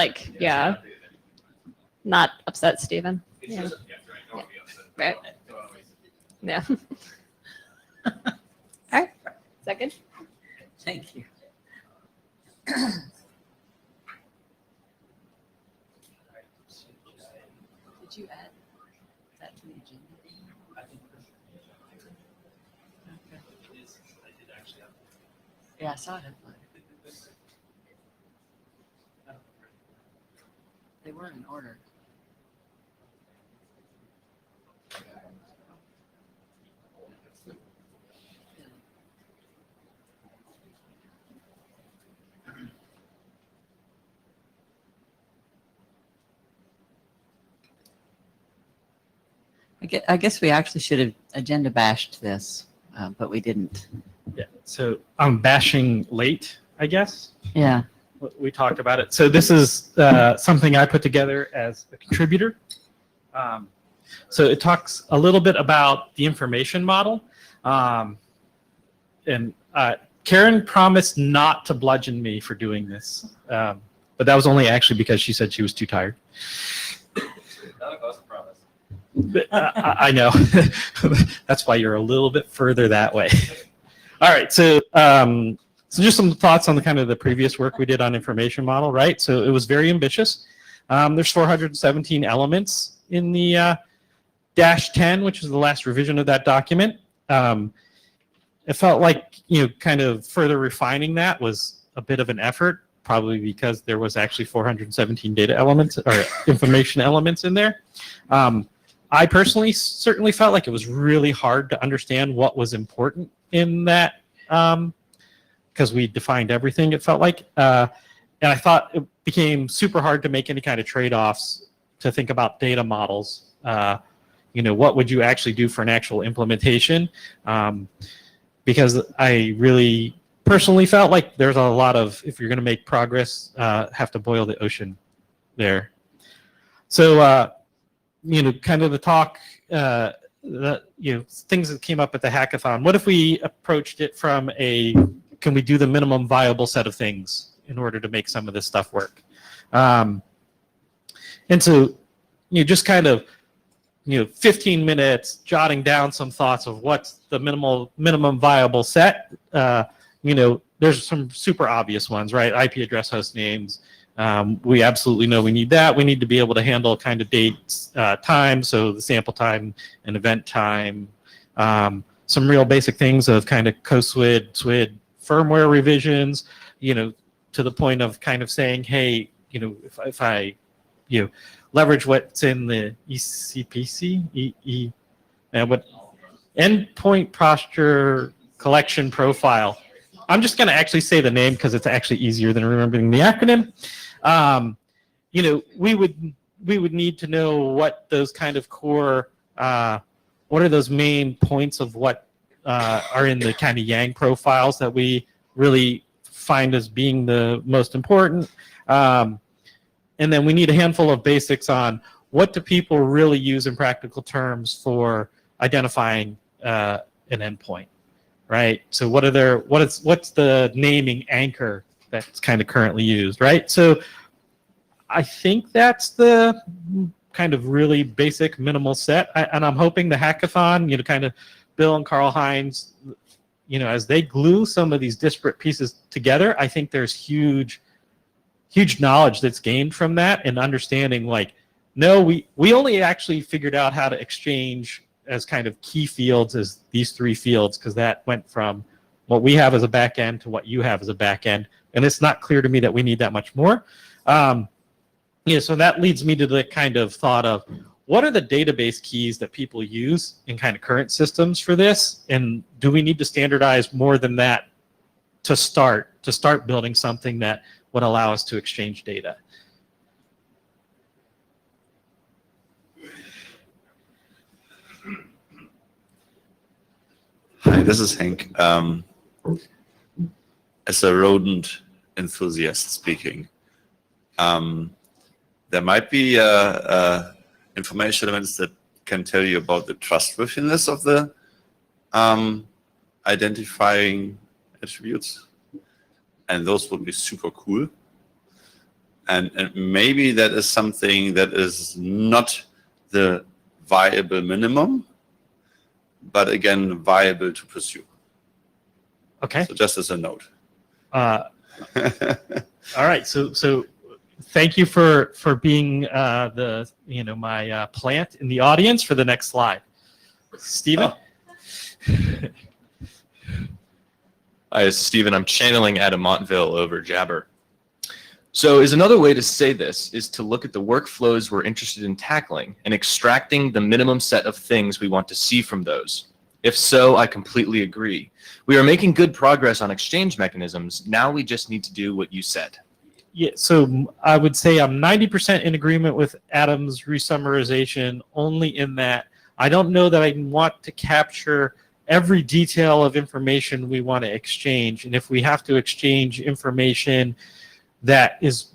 not upset Stephen. Yeah. Right. Yeah. All right. Is that good? thank you. Did you add that to the agenda? Yeah, I saw it. They were in order. I guess we actually should have agenda bashed this, but we didn't. Yeah. So I'm bashing late, I guess. Yeah. We talked about it. So this is something I put together as a contributor. So it talks a little bit about the information model. And Karen promised not to bludgeon me for doing this. But that was only actually because she said she was too tired. I know. That's why you're a little bit further that way. All right. So just some thoughts on the kind of the previous work we did on information model, right? So it was very ambitious. There's 417 elements in the -10, which is the last revision of that document. It felt like, kind of further refining that was a bit of an effort, probably because there was actually 417 data elements or information elements in there. I personally certainly felt like it was really hard to understand what was important in that, because we defined everything, it felt like. And I thought it became super hard to make any kind of trade-offs to think about data models. What would you actually do for an actual implementation? Because I really personally felt like there's a lot of, if you're going to make progress, have to boil the ocean there. So, kind of the talk, things that came up at the hackathon. What if we approached it from can we do the minimum viable set of things in order to make some of this stuff work? And so, just kind of, 15 minutes jotting down some thoughts of what's the minimum viable set. There's some super obvious ones, right? IP address, host names. We absolutely know we need that. We need to be able to handle kind of dates, time, so the sample time and event time. Some real basic things of kind of co-SWID, SWID firmware revisions, to the point of kind of saying, hey, if I, leverage what's in the ECPC, and what endpoint posture collection profile. I'm just going to actually say the name because it's actually easier than remembering the acronym. We would need to know what those kind of core, what are those main points of what are in the kind of Yang profiles that we really find as being the most important. And then we need a handful of basics on what do people really use in practical terms for identifying an endpoint, right? So what's the naming anchor that's kind of currently used, right? So I think that's the kind of really basic minimal set. And I'm hoping the hackathon, kind of Bill and Karl Heinz, as they glue some of these disparate pieces together, I think there's huge knowledge that's gained from that and understanding no, we only actually figured out how to exchange as kind of key fields as these 3 fields, because that went from what we have as a back end to what you have as a back end. And it's not clear to me that we need that much more. So that leads me to the kind of thought of what are the database keys that people use in kind of current systems for this? And do we need to standardize more than that to start building something that would allow us to exchange data? Hi, this is Hank. As a rodent enthusiast speaking, there might be information elements that can tell you about the trustworthiness of the identifying attributes, and those would be super cool. And maybe that is something that is not the viable minimum, but again, viable to pursue. Okay. So just as a note. All right. So thank you for being my plant in the audience for the next slide. Stephen? Hi, this is Stephen. I'm channeling Adam Montville over Jabber. So is another way to say this is to look at the workflows we're interested in tackling and extracting the minimum set of things we want to see from those. If so, I completely agree. We are making good progress on exchange mechanisms. Now we just need to do what you said. Yeah, so I would say I'm 90% in agreement with Adam's resummarization, only in that I don't know that I want to capture every detail of information we want to exchange. And if we have to exchange information that is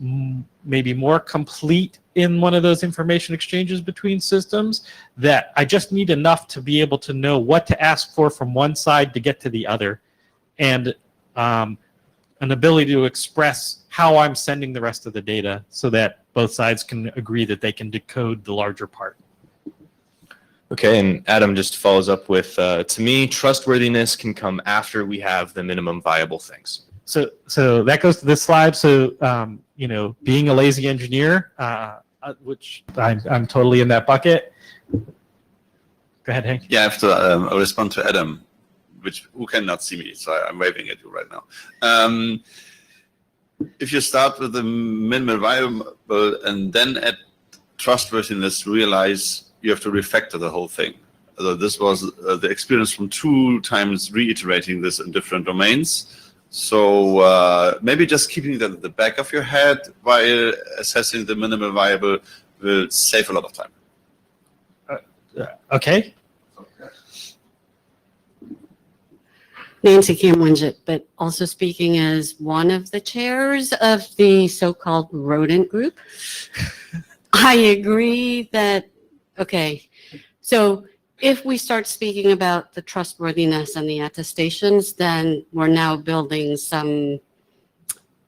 maybe more complete in one of those information exchanges between systems, that I just need enough to be able to know what to ask for from one side to get to the other, and an ability to express how I'm sending the rest of the data so that both sides can agree that they can decode the larger part. Okay, and Adam just follows up with, to me, trustworthiness can come after we have the minimum viable things. So that goes to this slide. So, you know, being a lazy engineer, which I'm totally in that bucket. Go ahead, Hank. Yeah, I have to respond to Adam, who cannot see me, so I'm waving at you right now. If you start with the minimal viable and then add trustworthiness, realize you have to refactor the whole thing. So this was the experience from 2 times reiterating this in different domains. So maybe just keeping that at the back of your head while assessing the minimal viable will save a lot of time. Okay. Nancy Cam-Winget, but also speaking as one of the chairs of the so-called rodent group. I agree that, okay, so if we start speaking about the trustworthiness and the attestations, then we're now building some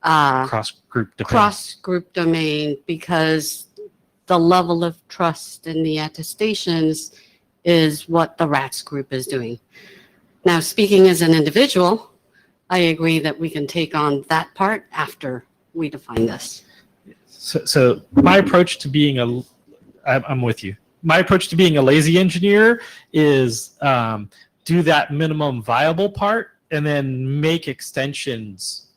cross-group domain, because the level of trust in the attestations is what the RATS group is doing. Now, speaking as an individual, I agree that we can take on that part after we define this. So my approach to being I'm with you. My approach to being a lazy engineer is do that minimum viable part and then make extensions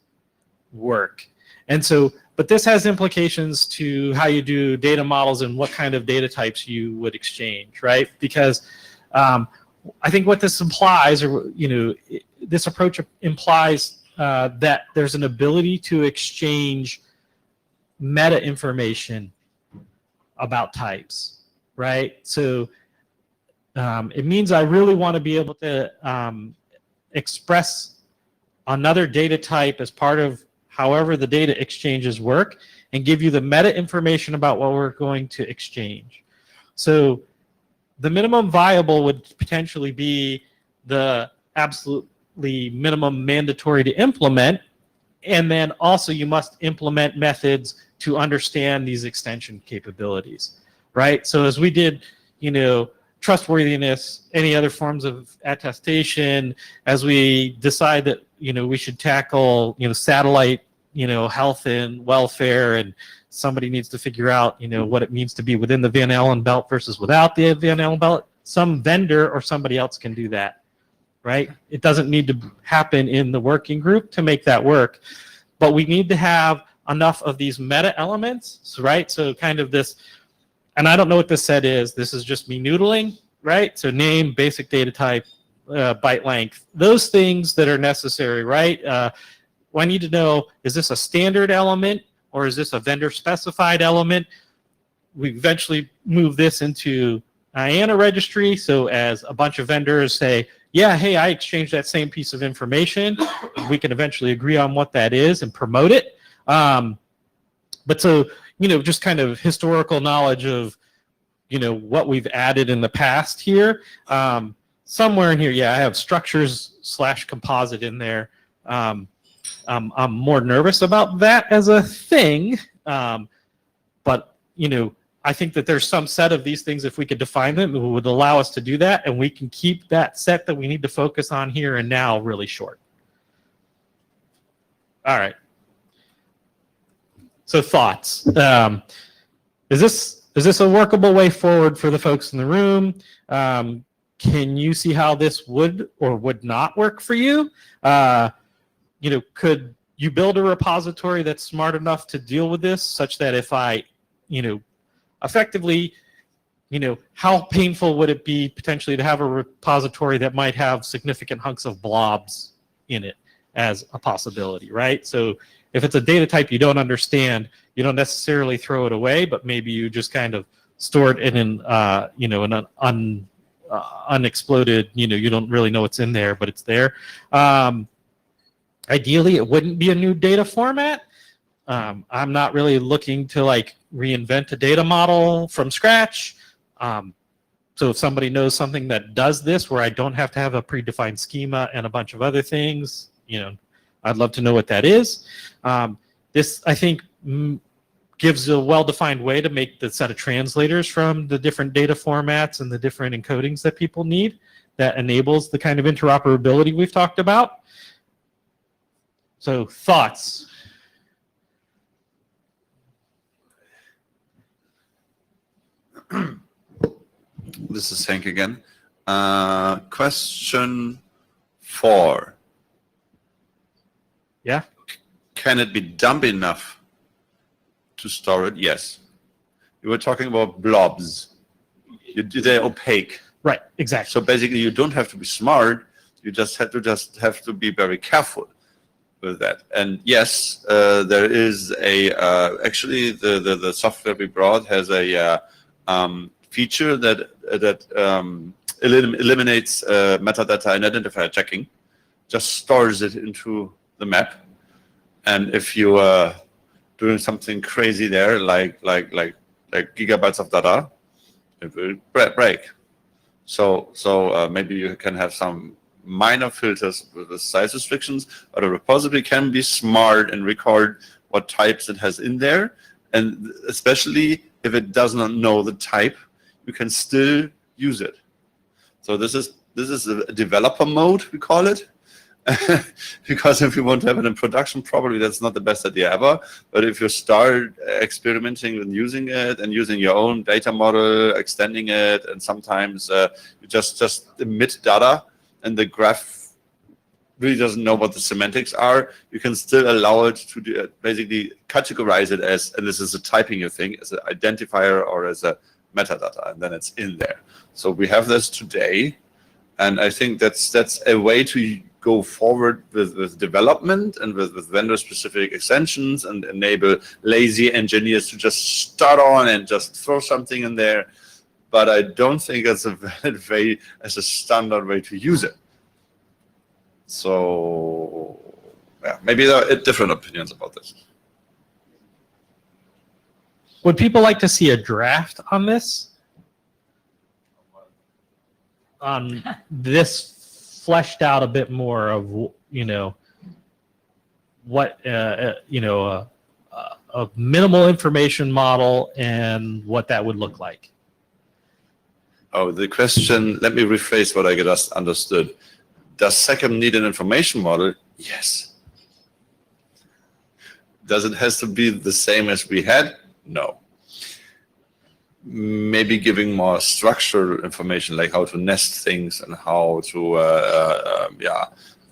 work. And so, but this has implications to how you do data models and what kind of data types you would exchange, right? Because I think what this implies, or this approach implies that there's an ability to exchange meta information about types, right? So it means I really want to be able to express another data type as part of however the data exchanges work, and give you the meta information about what we're going to exchange. So the minimum viable would potentially be the absolutely minimum mandatory to implement, and then also you must implement methods to understand these extension capabilities, right? So as we did, trustworthiness, any other forms of attestation, as we decide that, we should tackle, satellite, health and welfare, and somebody needs to figure out, what it means to be within the Van Allen belt versus without the Van Allen belt, some vendor or somebody else can do that, right? It doesn't need to happen in the working group to make that work, but we need to have enough of these meta elements, right? So kind of this, and I don't know what this set is. This is just me noodling, right? So name, basic data type, byte length, those things that are necessary, right? I need to know, is this a standard element or is this a vendor specified element? We eventually move this into IANA registry. So as a bunch of vendors say, yeah, hey, I exchanged that same piece of information, we can eventually agree on what that is and promote it. But so, just kind of historical knowledge of, what we've added in the past here. Somewhere in here, yeah, I have structures/composite in there. I'm more nervous about that as a thing. But, I think that there's some set of these things, if we could define them, it would allow us to do that, and we can keep that set that we need to focus on here and now really short. All right. So thoughts. Is this a workable way forward for the folks in the room? Can you see how this would or would not work for you? Could you build a repository that's smart enough to deal with this, such that if I, effectively, how painful would it be potentially to have a repository that might have significant hunks of blobs in it as a possibility, right? So if it's a data type you don't understand, you don't necessarily throw it away, but maybe you just kind of store it in an unexploded, you don't really know what's in there, but it's there. Ideally, it wouldn't be a new data format. I'm not really looking to reinvent a data model from scratch. So if somebody knows something that does this, where I don't have to have a predefined schema and a bunch of other things, I'd love to know what that is. This, I think, gives a well-defined way to make the set of translators from the different data formats and the different encodings that people need that enables the kind of interoperability we've talked about. So thoughts? This is Hank again. Question 4. Yeah. Can it be dumb enough to store it? Yes. You were talking about blobs. They're opaque. Right, exactly. So basically, you don't have to be smart. You just have to be very careful with that. And yes, there is a actually the software we brought has a feature that eliminates metadata and identifier checking, just stores it into the map. And if you are doing something crazy there, like gigabytes of data, it will break. So maybe you can have some minor filters with the size restrictions, but a repository can be smart and record what types it has in there. And especially if it does not know the type, you can still use it. So this is a developer mode, we call it. Because if you want to have it in production, probably that's not the best idea ever. But if you start experimenting with using it and using your own data model, extending it, and sometimes you just emit data and the graph really doesn't know what the semantics are, you can still allow it to basically categorize it as, and this is a typing thing, as an identifier or as a metadata, and then it's in there. So we have this today, and I think that's a way to go forward with development and with vendor-specific extensions and enable lazy engineers to just start on and just throw something in there. But I don't think that's a valid way as a standard way to use it. So yeah, maybe there are different opinions about this. Would people like to see a draft on this? On this fleshed out a bit more of, what, a minimal information model and what that would look like. Oh, the question, let me rephrase what I just understood. Does Sacm need an information model? Yes. Does it have to be the same as we had? No. Maybe giving more structural information, like how to nest things and how to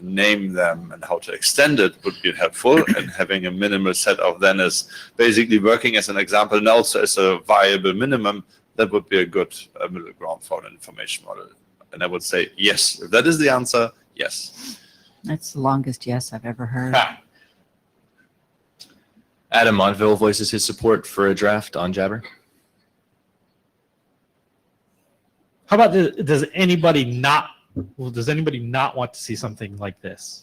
name them and how to extend it would be helpful. And having a minimal set of then is basically working as an example and also as a viable minimum, that would be a good middle ground for an information model. And I would say yes. If that is the answer, yes. That's the longest yes I've ever heard. Adam Montville voices his support for a draft on Jabber. How about does anybody not want to see something like this?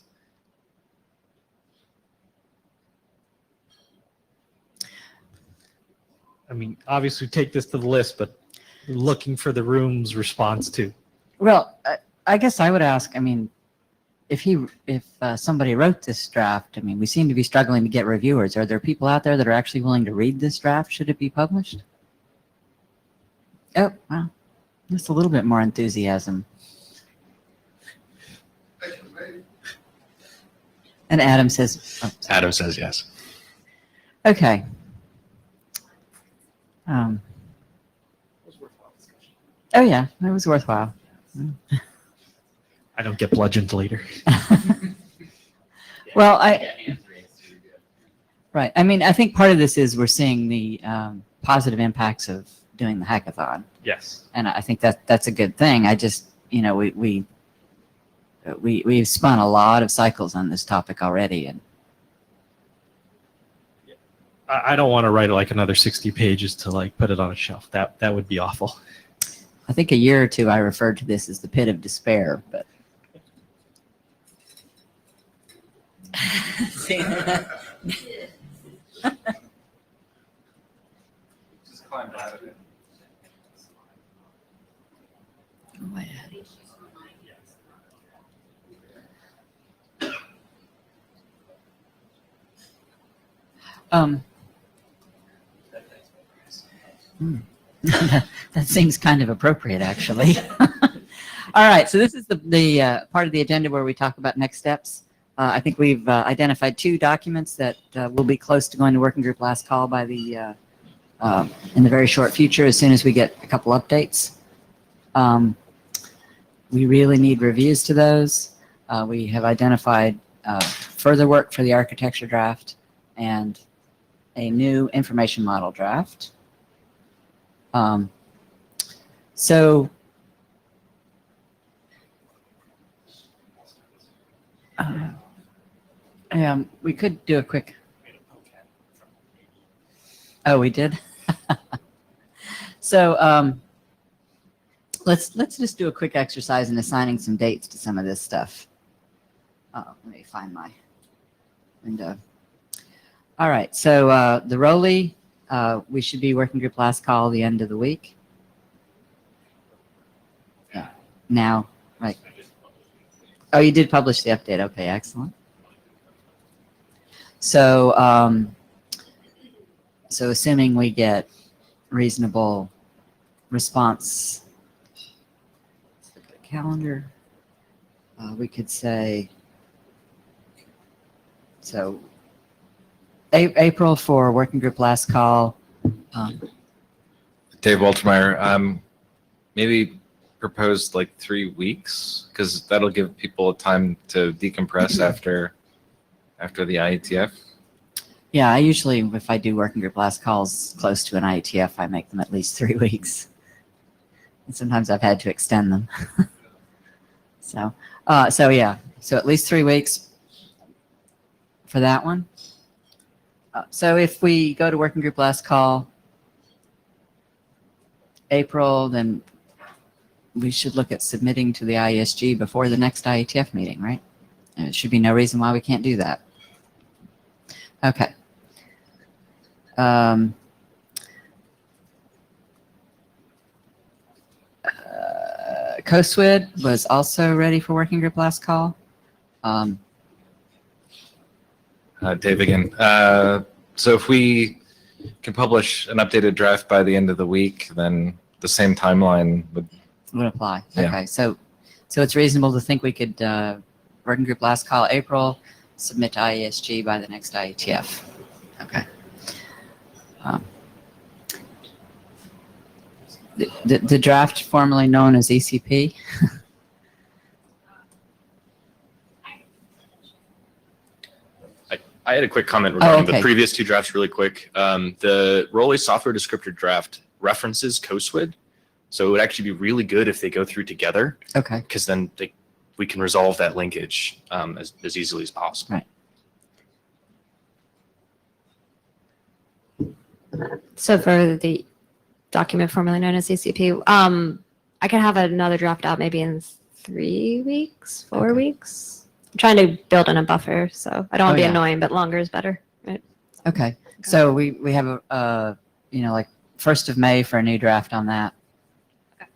I mean, obviously take this to the list, but looking for the room's response too. Well, I guess I would ask, I mean, if somebody wrote this draft, I mean, we seem to be struggling to get reviewers. Are there people out there that are actually willing to read this draft? Should it be published? Oh, wow. Just a little bit more enthusiasm. And Adam says... Oh, Adam says yes. okay. Oh, yeah, that was worthwhile. I don't get bludgeoned later. Well, Right. I mean, I think part of this is we're seeing the positive impacts of doing the hackathon, Yes. and I think that that's a good thing. I just, we've spun a lot of cycles on this topic already, and I don't want to write like another 60 pages to like put it on a shelf. That would be awful. I think a year or two I referred to this as the pit of despair, but. Just climb out of it. Um, that seems kind of appropriate, actually. All right, so this is the part of the agenda where we talk about next steps. I think we've identified 2 documents that will be close to going to working group last call by the in the very short future, as soon as we get a couple updates. We really need reviews to those. We have identified further work for the architecture draft and a new information model draft. We could do a quick. Oh, we did. So let's just do a quick exercise in assigning some dates to some of this stuff. Let me find my window. All right, so the Rowley, we should be working group last call the end of the week. Yeah, now, right. Oh, you did publish the update. Okay, excellent. So, so assuming we get reasonable response, let's look at the calendar. We could say, so April for working group last call. Dave Waltermeyer, maybe propose like 3 weeks, because that'll give people time to decompress after the IETF. Yeah, I usually, if I do working group last calls close to an IETF, I make them at least 3 weeks. And sometimes I've had to extend them. So yeah, so at least 3 weeks for that one. So if we go to working group last call April, then we should look at submitting to the IESG before the next IETF meeting, right? And there should be no reason why we can't do that. Okay. COSWID was also ready for working group last call. Dave again. So if we can publish an updated draft by the end of the week, then the same timeline would apply. Yeah. Okay, so it's reasonable to think we could working group last call April, submit to IESG by the next IETF. Okay. The draft formerly known as ECP. I had a quick comment regarding okay. the previous 2 drafts really quick. The Rowley software descriptor draft references COSWID. So it would actually be really good if they go through together. Okay. Because then we can resolve that linkage as easily as possible. Right. So for the document formerly known as CCP, I can have another draft out maybe in 3 weeks, 4 weeks. I'm trying to build in a buffer, so I don't want to be annoying, but longer is better. Right? Okay. So we have a like 1st of May for a new draft on that. Okay.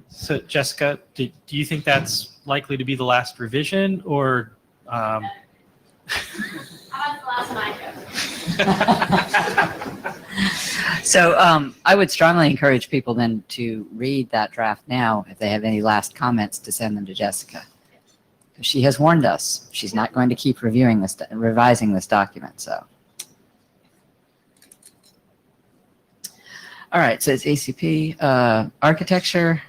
So Jessica, do you think that's likely to be the last revision, or? How about the last one I chose? So I would strongly encourage people then to read that draft now. If they have any last comments, to send them to Jessica. She has warned us she's not going to keep revising this document. So, All right, so it's ACP, architecture.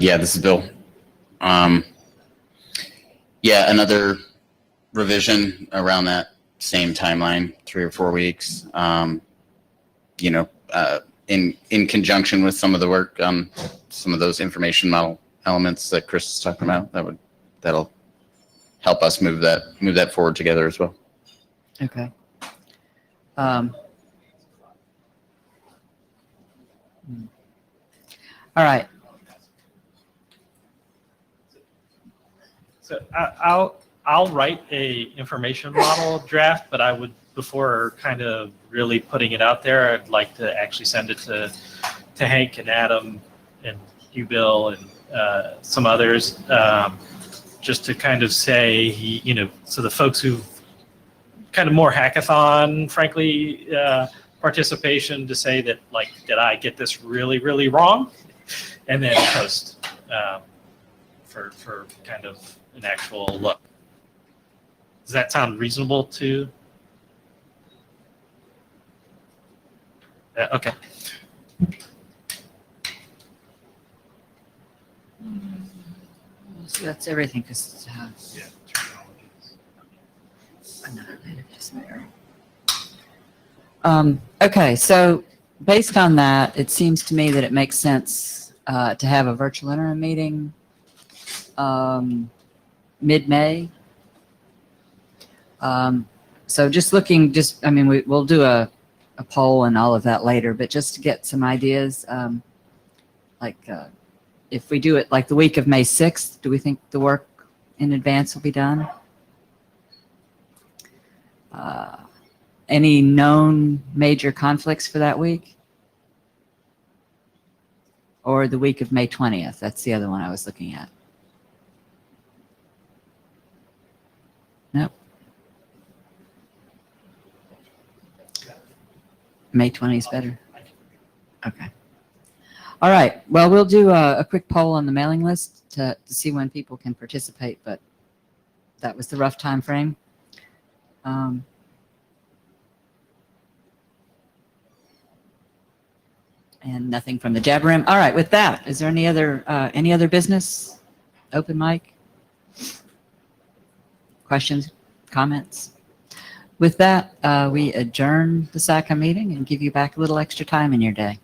Yeah, this is Bill. Yeah, another revision around that same timeline, 3 or 4 weeks. You know, in conjunction with some of the work on some of those information model elements that Chris is talking about, that'll help us move that forward together as well. Okay. All right. So I'll write a information model draft, but I would, before kind of really putting it out there, I'd like to actually send it to Hank and Adam and you, Bill, and some others, just to kind of say, you know, so the folks who've kind of more hackathon, frankly, participation, to say that, like, did I get this really, really wrong? And then post for kind of an actual look. Does that sound reasonable to? Okay. So that's everything. Because okay, so based on that, it seems to me that it makes sense to have a virtual interim meeting mid-May. So just looking, I mean, we'll do a poll and all of that later, but just to get some ideas, if we do it like the week of May 6th, do we think the work in advance will be done? Any known major conflicts for that week? Or the week of May 20th? That's the other one I was looking at. Nope. May 20th is better. Okay. All right. Well, we'll do a quick poll on the mailing list to see when people can participate, but that was the rough time frame. And nothing from the jabber room. All right. With that, is there any other business? Open mic? Questions? Comments? With that, we adjourn the Sacm meeting and give you back a little extra time in your day.